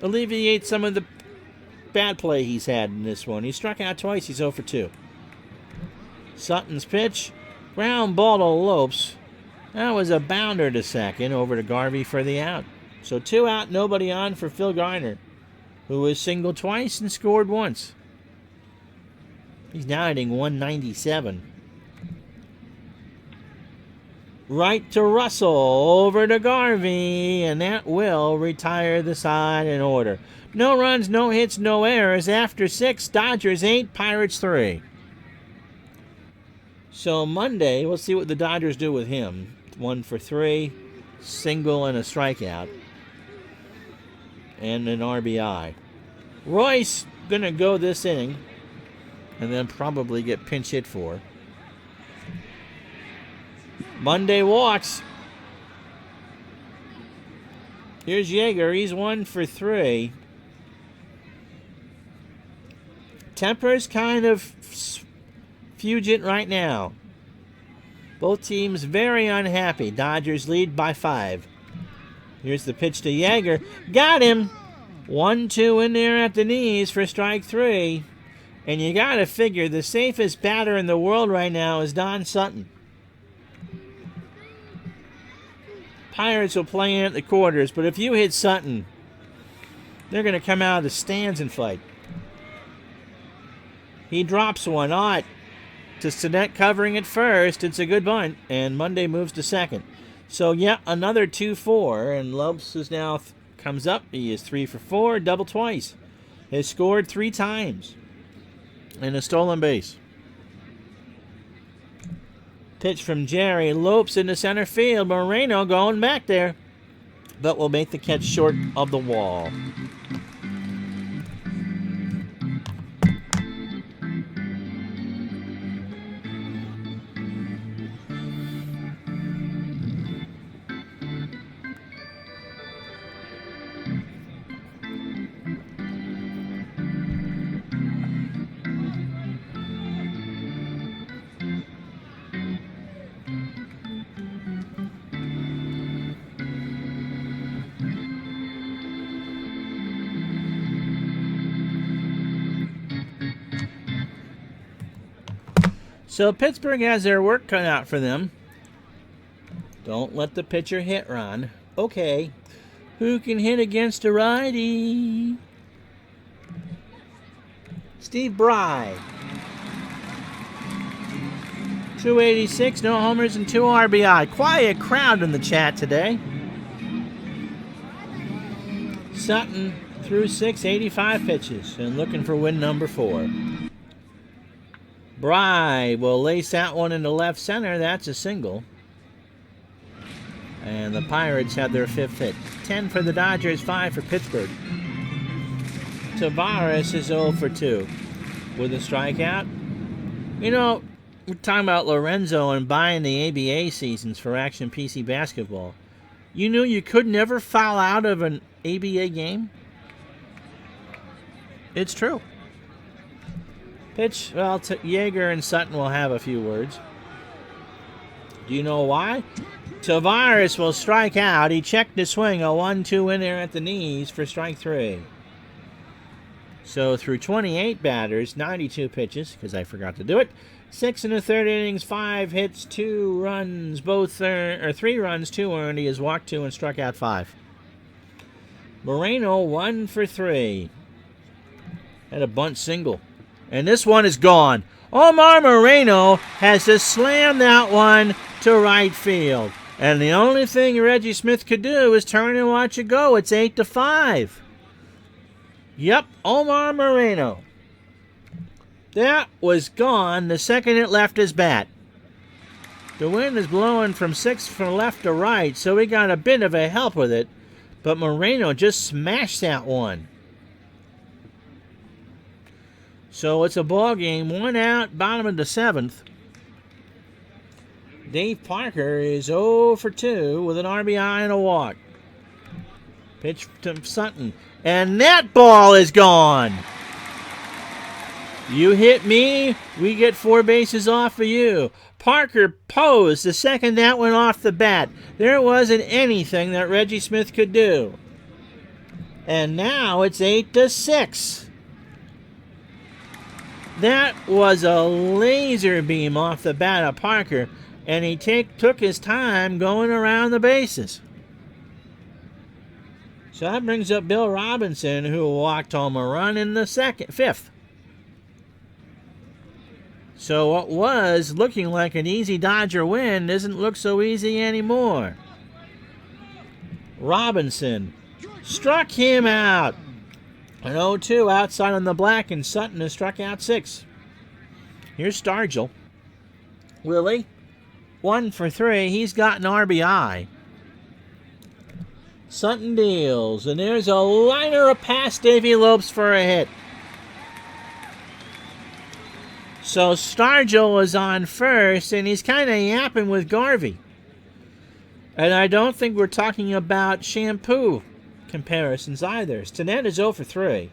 Speaker 1: alleviate some of the bad play he's had in this one. He struck out twice. He's 0 for 2. Sutton's pitch. Ground ball to Lopes. That was a bounder to second over to Garvey for the out. So 2 out, nobody on for Phil Garner, who was singled twice and scored once. He's now hitting 197. Right to Russell, over to Garvey, and that will retire the side in order. No runs, no hits, no errors. After 6, Dodgers 8, Pirates 3. So Monday, we'll see what the Dodgers do with him. 1 for 3, single and a strikeout, and an RBI. Royce gonna go this inning, and then probably get pinch hit for. Monday walks. Here's Yeager. He's 1 for 3. Temper's kind of fugit right now. Both teams very unhappy. Dodgers lead by 5. Here's the pitch to Yeager. Got him. 1-2 in there at the knees for strike 3. And you got to figure the safest batter in the world right now is Don Sutton. Pirates will play in at the quarters, but if you hit Sutton, they're going to come out of the stands and fight. He drops one. Ott to Stinnett covering at first. It's a good bunt, and Monday moves to second. So, yeah, another 2-4, and Lopes is now comes up. He is 3 for 4, double twice. Has scored 3 times, and a stolen base. Pitch from Jerry. Lopes into center field. Moreno going back there, but will make the catch short of the wall. So Pittsburgh has their work cut out for them. Don't let the pitcher hit, Ron. Okay. Who can hit against a righty? Steve Bry. 286, no homers and 2 RBI. Quiet crowd in the chat today. Sutton threw 85 pitches and looking for win number 4. Bry will lace that one into left center. That's a single. And the Pirates have their 5th hit. 10 for the Dodgers, 5 for Pittsburgh. Tavares is 0 for 2 with a strikeout. You know, we're talking about Lorenzo and buying the ABA seasons for Action PC Basketball. You knew you could never foul out of an ABA game? It's true. Pitch, well, Yeager and Sutton will have a few words. Do you know why? Tavares will strike out. He checked the swing, a 1-2 in there at the knees for strike 3. So through 28 batters, 92 pitches, because I forgot to do it, 6 1/3 innings, 5 hits, 2 runs, 3 runs, 2 earned. He has walked 2 and struck out 5. Moreno 1 for 3. Had a bunt single. And this one is gone. Omar Moreno has to slam that one to right field. And the only thing Reggie Smith could do is turn and watch it go. It's 8-5. Yep, Omar Moreno. That was gone the second it left his bat. The wind is blowing from 6 from left to right, so he got a bit of a help with it. But Moreno just smashed that one. So it's a ball game, 1 out, bottom of the 7th. Dave Parker is 0 for 2 with an RBI and a walk. Pitch to Sutton. And that ball is gone. You hit me, we get 4 bases off of you. Parker posed the second that went off the bat. There wasn't anything that Reggie Smith could do. And now it's 8-6. That was a laser beam off the bat of Parker, and he took his time going around the bases. So that brings up Bill Robinson, who walked home a run in the 5th. So what was looking like an easy Dodger win doesn't look so easy anymore. Robinson struck him out. An 0-2 outside on the black, and Sutton has struck out 6. Here's Stargell. Willie, 1 for 3. He's got an RBI. Sutton deals, and there's a liner up past Davey Lopes for a hit. So Stargell is on first, and he's kind of yapping with Garvey. And I don't think we're talking about shampoo comparisons either. Stinnett is 0 for 3.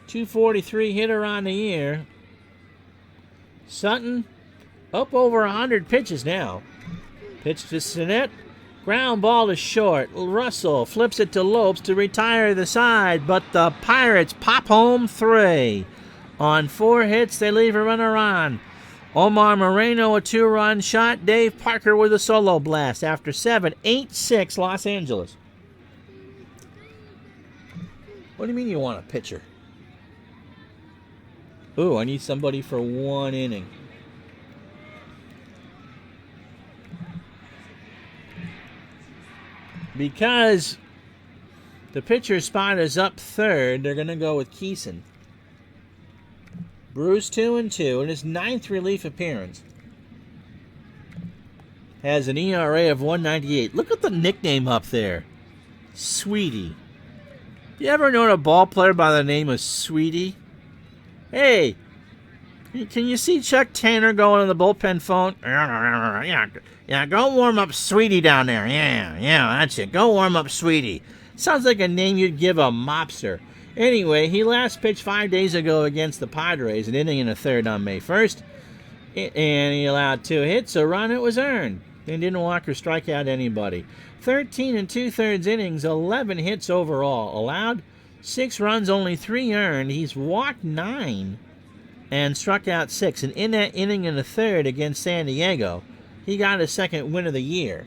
Speaker 1: 243 hitter on the year. Sutton up over 100 pitches now. Pitch to Stinnett. Ground ball to short. Russell flips it to Lopes to retire the side, but the Pirates pop home 3. On 4 hits, they leave a runner on. Omar Moreno, a 2-run shot. Dave Parker with a solo blast after 7. 8-6 Los Angeles. What do you mean you want a pitcher? Ooh, I need somebody for 1 inning. Because the pitcher spot is up 3rd, they're going to go with Keeson. Bruce 2-2 in his 9th relief appearance. Has an ERA of 1.98. Look at the nickname up there. Sweetie. You ever known a ball player by the name of Sweetie? Hey, can you see Chuck Tanner going on the bullpen phone? Yeah, go warm up Sweetie down there. Yeah, that's it. Go warm up Sweetie. Sounds like a name you'd give a mobster. Anyway, he last pitched 5 days ago against the Padres, an inning and a third on May 1st. And he allowed 2 hits, a run it was earned. And didn't walk or strike out anybody. 13 2/3 innings, 11 hits overall. Allowed 6 runs, only 3 earned. He's walked 9 and struck out 6. And in that inning and a third against San Diego, he got his 2nd win of the year.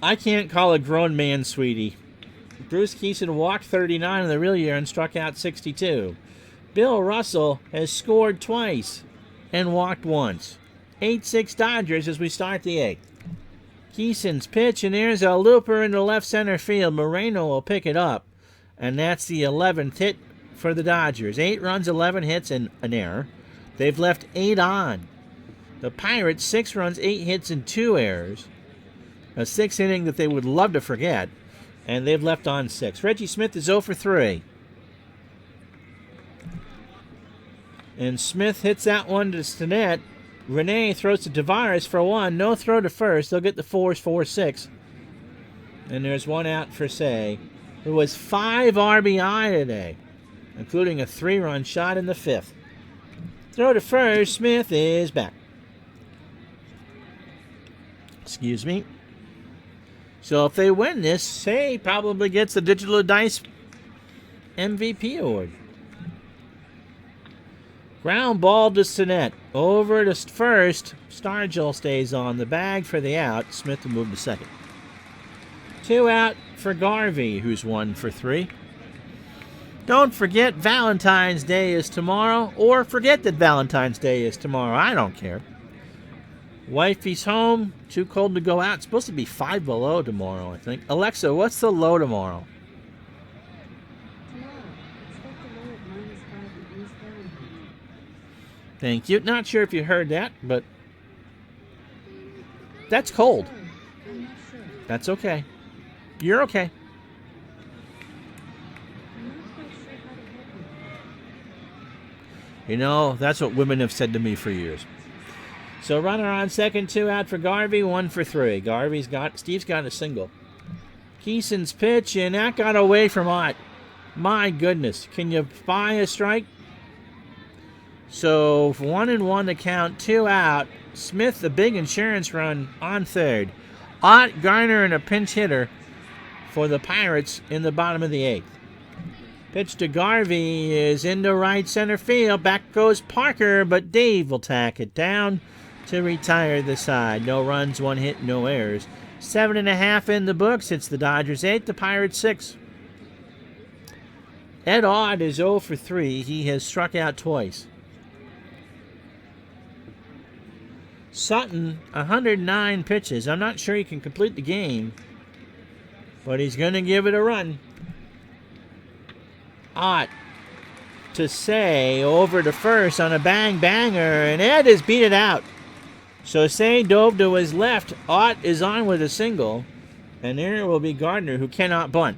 Speaker 1: I can't call a grown man Sweetie. Bruce Keeson walked 39 in the real year and struck out 62. Bill Russell has scored twice and walked once. 8-6 Dodgers as we start the 8th. Keeson's pitch, and there's a looper into left center field. Moreno will pick it up, and that's the 11th hit for the Dodgers. 8 runs, 11 hits, and an error. They've left 8 on. The Pirates, 6 runs, 8 hits, and 2 errors. A 6th inning that they would love to forget. And they've left on 6. Reggie Smith is 0 for 3. And Smith hits that one to Stinnett. Renee throws to Tavares for 1. No throw to first. They'll get the 4-6. And there's 1 out for Say, who was 5 RBI today, including a 3-run shot in the 5th. Throw to first. Smith is back. Excuse me. So if they win this, Say probably gets the Digital Dice MVP award. Ground ball to Stinnett. Over to first. Stargell stays on the bag for the out. Smith will move to second. 2 out for Garvey, who's 1 for 3. Don't forget Valentine's Day is tomorrow, or forget that Valentine's Day is tomorrow. I don't care. Wifey's home. Too cold to go out. It's supposed to be 5 below tomorrow, I think. Alexa, what's the low tomorrow? Thank you. Not sure if you heard that, but that's cold. That's okay. You're okay. You know, that's what women have said to me for years. So runner on second, 2 out for Garvey, 1 for 3. Steve's got a single. Keeson's pitch, and that got away from Ott. My goodness. Can you buy a strike? So 1-1 to count, 2 out. Smith, the big insurance run on third. Ott, Garner, and a pinch hitter for the Pirates in the bottom of the 8th. Pitch to Garvey is into right center field. Back goes Parker, but Dave will tack it down to retire the side. No runs, 1 hit, no errors. 7.5 in the books. It's the Dodgers 8, the Pirates 6. Ed Ott is 0 for 3. He has struck out twice. Sutton, 109 pitches. I'm not sure he can complete the game, but he's going to give it a run. Ott to Say, over to first on a bang-banger, and Ed has beat it out. So Say dove to his left. Ott is on with a single, and there will be Gardner, who cannot bunt.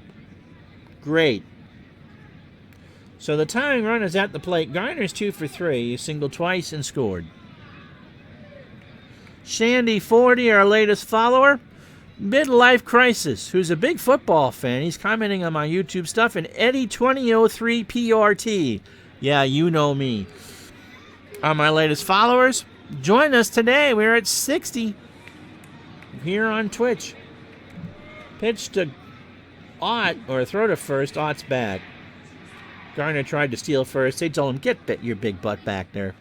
Speaker 1: Great. So the tying run is at the plate. Gardner's 2 for 3. He singled twice and scored. Shandy 40, our latest follower, midlife crisis, who's a big football fan. He's commenting on my YouTube stuff. And Eddie 2003 PRT. Yeah, you know me. Are my latest followers. Join us today. We're at 60 here on Twitch. Pitch to Ott, or throw to first. Ott's back. Garner tried to steal first. They told him, get your big butt back there.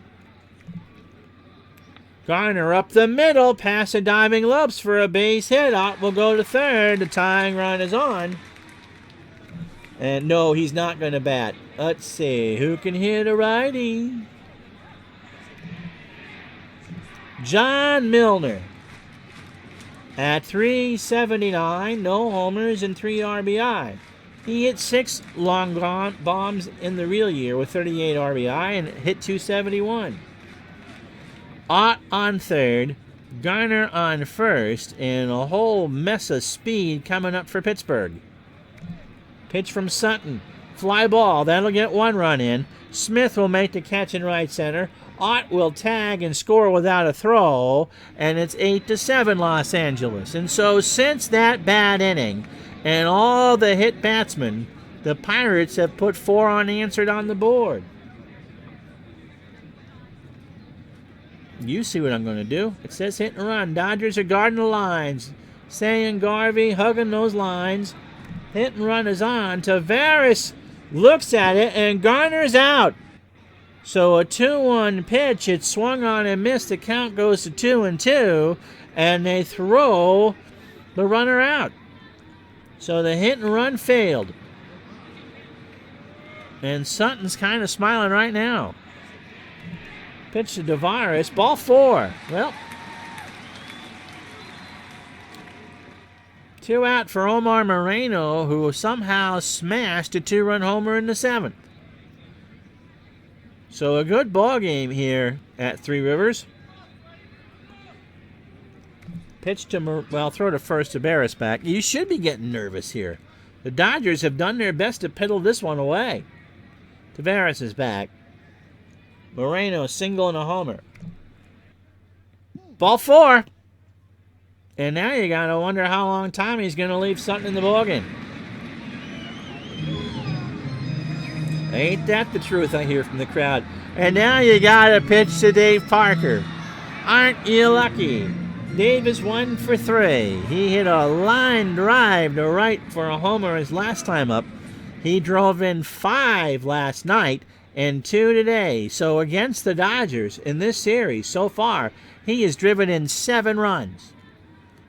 Speaker 1: Garner up the middle, past a diving Lopes for a base hit. Ott will go to third. The tying run is on. And no, he's not going to bat. Let's see, who can hit a righty? John Milner. At 379, no homers and 3 RBI. He hit 6 long bombs in the real year with 38 RBI and hit 271. Ott on third, Garner on first, and a whole mess of speed coming up for Pittsburgh. Pitch from Sutton. Fly ball. That'll get 1 run in. Smith will make the catch in right center. Ott will tag and score without a throw, and it's 8-7 Los Angeles. And so since that bad inning and all the hit batsmen, the Pirates have put 4 unanswered on the board. You see what I'm going to do. It says hit and run. Dodgers are guarding the lines. Say and Garvey hugging those lines. Hit and run is on. Tavares looks at it, and Garner's out. So a 2-1 pitch. It swung on and missed. The count goes to 2-2, and they throw the runner out. So the hit and run failed. And Sutton's kind of smiling right now. Pitch to Tavares. Ball 4. Well, 2 out for Omar Moreno, who somehow smashed a 2-run homer in the 7th. So a good ball game here at Three Rivers. Pitch to, throw to first to Barris back. You should be getting nervous here. The Dodgers have done their best to piddle this one away. Tavares is back. Moreno single and a homer. Ball 4. And now you got to wonder how long Tommy's going to leave Sutton in the ballgame. Ain't that the truth, I hear from the crowd. And now you got to pitch to Dave Parker. Aren't you lucky? Dave is 1 for 3. He hit a line drive to right for a homer his last time up. He drove in 5 last night and 2 today. So against the Dodgers in this series so far, he has driven in 7 runs.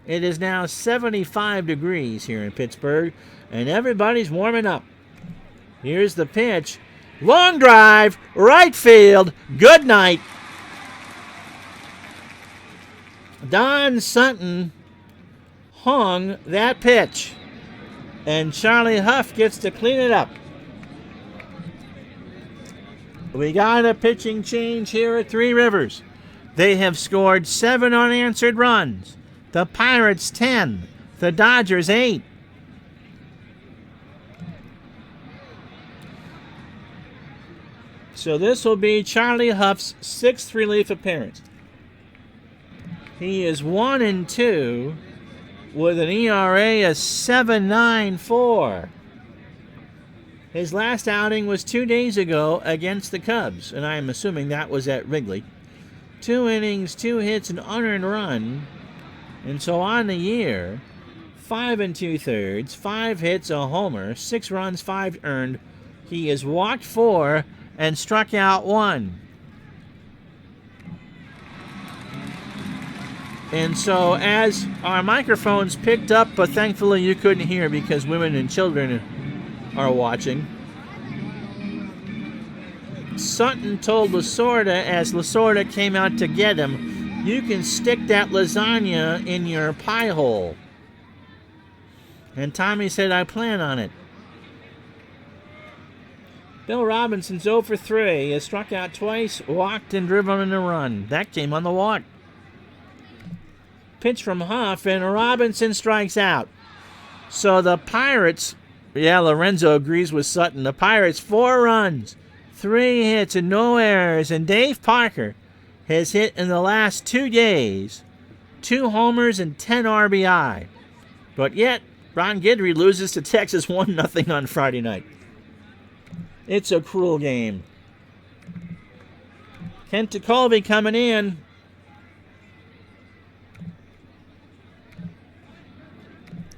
Speaker 1: It is now 75 degrees here in Pittsburgh, and everybody's warming up. Here's the pitch. Long drive, right field. Good night. Don Sutton hung that pitch, and Charlie Huff gets to clean it up. We got a pitching change here at Three Rivers. They have scored 7 unanswered runs. The Pirates 10. The Dodgers 8. So this will be Charlie Huff's 6th relief appearance. He is 1-2 with an ERA of 7.94. His last outing was 2 days ago against the Cubs, and I am assuming that was at Wrigley. 2 innings, 2 hits, an unearned run. And so on the year, 5 2/3, 5 hits, a homer, 6 runs, 5 earned. He has walked 4 and struck out 1. And so as our microphones picked up, but thankfully you couldn't hear because women and children are watching, Sutton told Lasorda as Lasorda came out to get him, you can stick that lasagna in your pie hole. And Tommy said, I plan on it. Bill Robinson's 0 for 3. He has struck out twice, walked, and driven in a run. That came on the walk. Pitch from Huff, and Robinson strikes out. So the Pirates, Lorenzo agrees with Sutton. The Pirates, 4 runs, 3 hits, and no errors. And Dave Parker has hit in the last 2 days 2 homers and 10 RBI. But yet, Ron Guidry loses to Texas 1-0 on Friday night. It's a cruel game. Kent DeColvey coming in.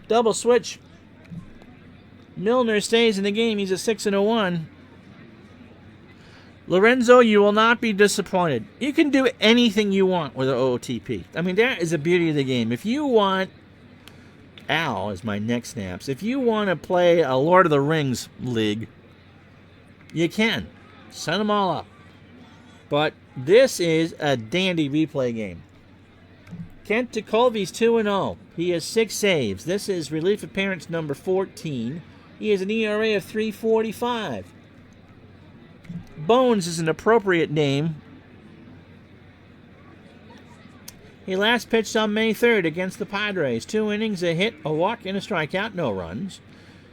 Speaker 1: Double switch. Milner stays in the game. He's a 6-1. Lorenzo, you will not be disappointed. You can do anything you want with an OTP. I mean, that is the beauty of the game. If you want... Al is my neck snaps. If you want to play a Lord of the Rings league, you can. Set them all up. But this is a dandy replay game. Kent DeColvey's 2-0. He has 6 saves. This is relief appearance number 14. He has an ERA of 3.45. Bones is an appropriate name. He last pitched on May 3rd against the Padres. 2 innings, a hit, a walk, and a strikeout, no runs.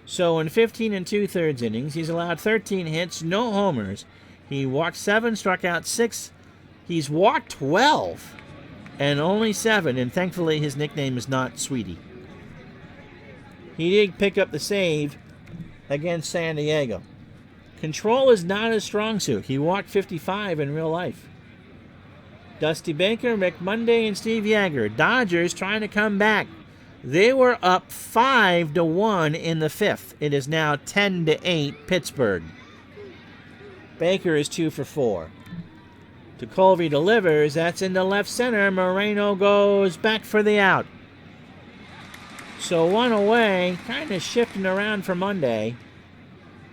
Speaker 1: So in 15 2/3 innings, he's allowed 13 hits, no homers. He walked 7, struck out 6. He's walked 12 and only 7, and thankfully his nickname is not Sweetie. He did pick up the save against San Diego. Control is not his strong suit. He walked 55 in real life. Dusty Baker, Rick Monday, and Steve Yeager. Dodgers trying to come back. They were up 5-1 in the 5th. It is now 10-8 Pittsburgh. Baker is 2 for 4. DeColvey delivers. That's into left center. Moreno goes back for the out. So 1 away, kind of shifting around for Monday.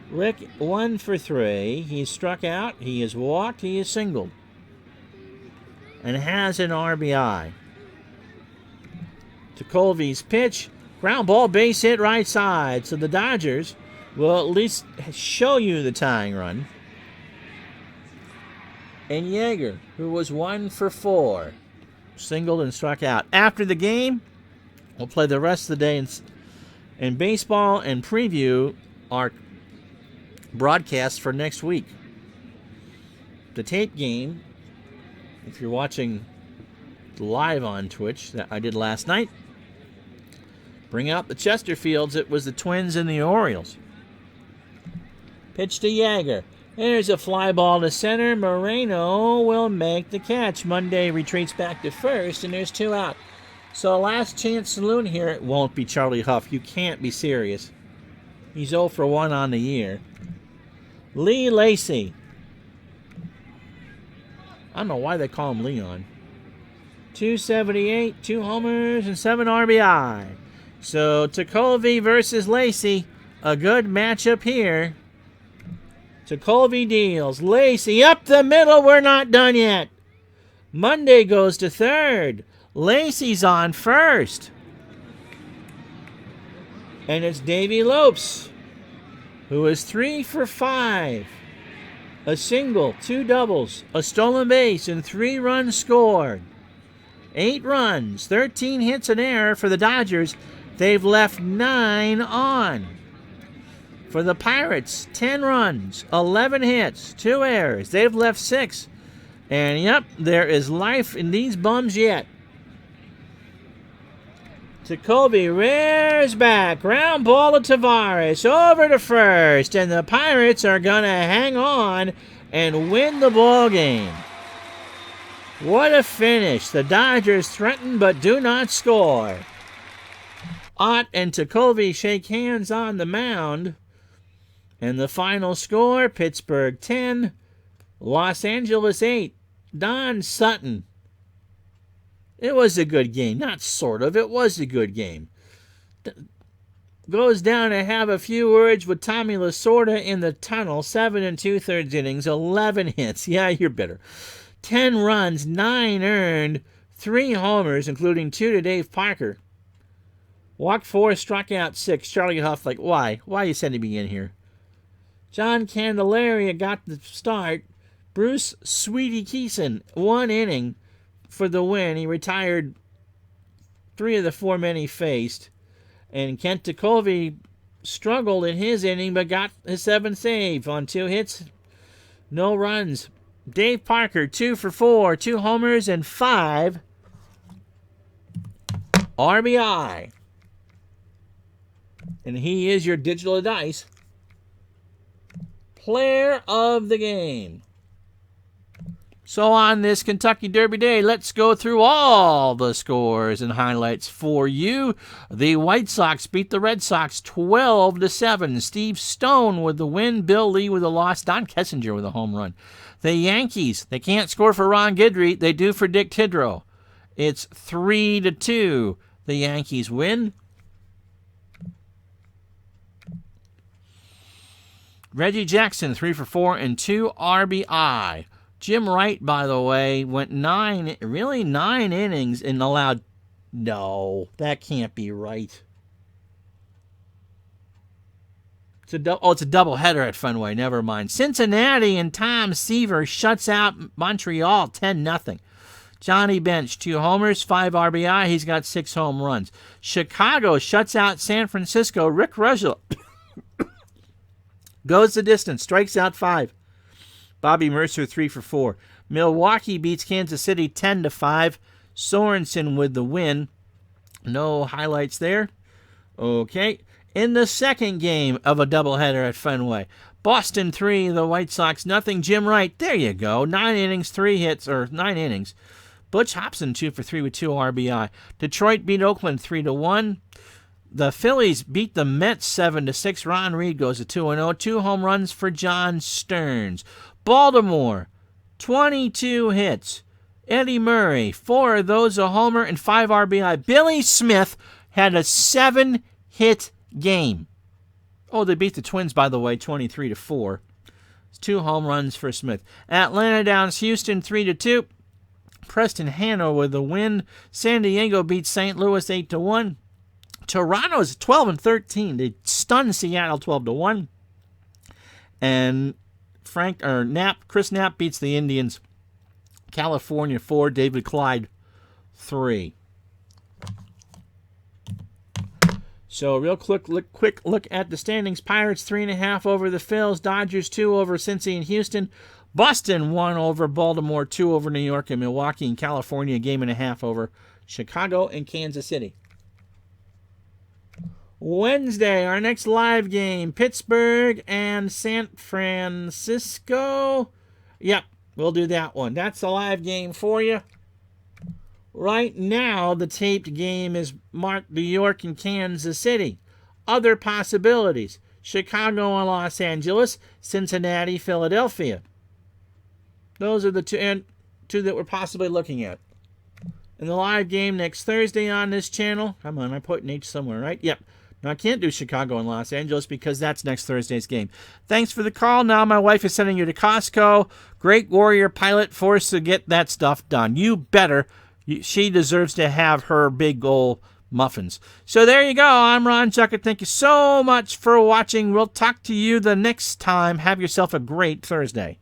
Speaker 1: Rick 1 for 3. He's struck out. He has walked. He has singled. And has an RBI. DeColvey's pitch. Ground ball, base hit right side. So the Dodgers will at least show you the tying run. And Yeager, who was 1 for 4. singled and struck out. After the game, we'll play the rest of the day in baseball and preview our broadcast for next week. The tape game, if you're watching live on Twitch, that I did last night, bring out the Chesterfields. It was the Twins and the Orioles. Pitch to Yeager. There's a fly ball to center. Moreno will make the catch. Monday retreats back to first, and there's 2 out. So last chance saloon here. It won't be Charlie Huff. You can't be serious. He's 0 for 1 on the year. Lee Lacy. I don't know why they call him Leon. 278, 2 homers, and 7 RBI. So Tekulve versus Lacy. A good matchup here. Tekulve deals. Lacy up the middle. We're not done yet. Monday goes to third. Lacy's on first. And it's Davey Lopes, who is 3 for 5. A single, 2 doubles, a stolen base, and 3 runs scored. 8 runs, 13 hits and error for the Dodgers. They've left 9 on. For the Pirates, 10 runs, 11 hits, 2 errors. They've left 6. And yep, there is life in these bums yet. Tekulve rears back. Ground ball to Tavares. Over to first. And the Pirates are going to hang on and win the ball game. What a finish. The Dodgers threaten but do not score. Ott and Tekulve shake hands on the mound. And the final score, Pittsburgh 10, Los Angeles 8. Don Sutton. It was a good game. Not sort of. It was a good game. Goes down to have a few words with Tommy Lasorda in the tunnel. 7 2/3 innings, 11 hits. Yeah, you're bitter. 10 runs, 9 earned, 3 homers, including 2 to Dave Parker. Walked 4, struck out 6. Charlie Huff, like, why? Why are you sending me in here? John Candelaria got the start. Bruce Sweetie Keeson, 1 inning for the win. He retired 3 of the 4 men he faced. And Kent Tekulve struggled in his inning, but got his 7th save on 2 hits, no runs. Dave Parker, 2 for 4, 2 homers, and 5 RBI. And he is your digital dice player of the game. So on this Kentucky Derby Day, let's go through all the scores and highlights for you. The White Sox beat the Red Sox 12-7. Steve Stone with the win, Bill Lee with a loss, Don Kessinger with a home run. The Yankees, they can't score for Ron Guidry, they do for Dick Tidrow. It's 3-2. The Yankees win. Reggie Jackson, 3 for 4 and 2 RBI. Jim Wright, by the way, went 9 innings and allowed... No, that can't be right. It's a doubleheader at Fenway. Never mind. Cincinnati and Tom Seaver shuts out Montreal 10-0. Johnny Bench, 2 homers, 5 RBI. He's got 6 home runs. Chicago shuts out San Francisco. Rick Ruggiero goes the distance, strikes out 5. Bobby Mercer, 3 for 4. Milwaukee beats Kansas City 10-5. Sorensen with the win. No highlights there. Okay. In the second game of a doubleheader at Fenway, Boston 3, the White Sox nothing. Jim Wright, there you go. 9 innings, 3 hits, or 9 innings. Butch Hobson, 2 for 3 with 2 RBI. Detroit beat Oakland 3-1. The Phillies beat the Mets 7-6. Ron Reed goes to 2-0. 2 home runs for John Stearns. Baltimore, 22 hits. Eddie Murray, 4 of those a homer and 5 RBI. Billy Smith had a 7-hit game. Oh, they beat the Twins, by the way, 23-4. It's 2 home runs for Smith. Atlanta downs Houston 3-2. Preston Hanno with the win. San Diego beats St. Louis 8-1. Toronto's 12-13. They stunned Seattle 12-1. And Chris Knapp beats the Indians. California 4, David Clyde 3. So real quick look at the standings. Pirates 3.5 over the Phils. Dodgers 2 over Cincy and Houston. Boston 1 over Baltimore. 2 over New York and Milwaukee. And California 1.5 over Chicago and Kansas City. Wednesday, our next live game, Pittsburgh and San Francisco. Yep, we'll do that one. That's a live game for you. Right now, the taped game is marked New York and Kansas City. Other possibilities, Chicago and Los Angeles, Cincinnati, Philadelphia. Those are the two that we're possibly looking at. And the live game next Thursday on this channel. Come on, I put an H somewhere, right? Yep. Now, I can't do Chicago and Los Angeles because that's next Thursday's game. Thanks for the call. Now my wife is sending you to Costco. Great Warrior Pilot forced to get that stuff done. You better. She deserves to have her big old muffins. So there you go. I'm Ron Chuckett. Thank you so much for watching. We'll talk to you the next time. Have yourself a great Thursday.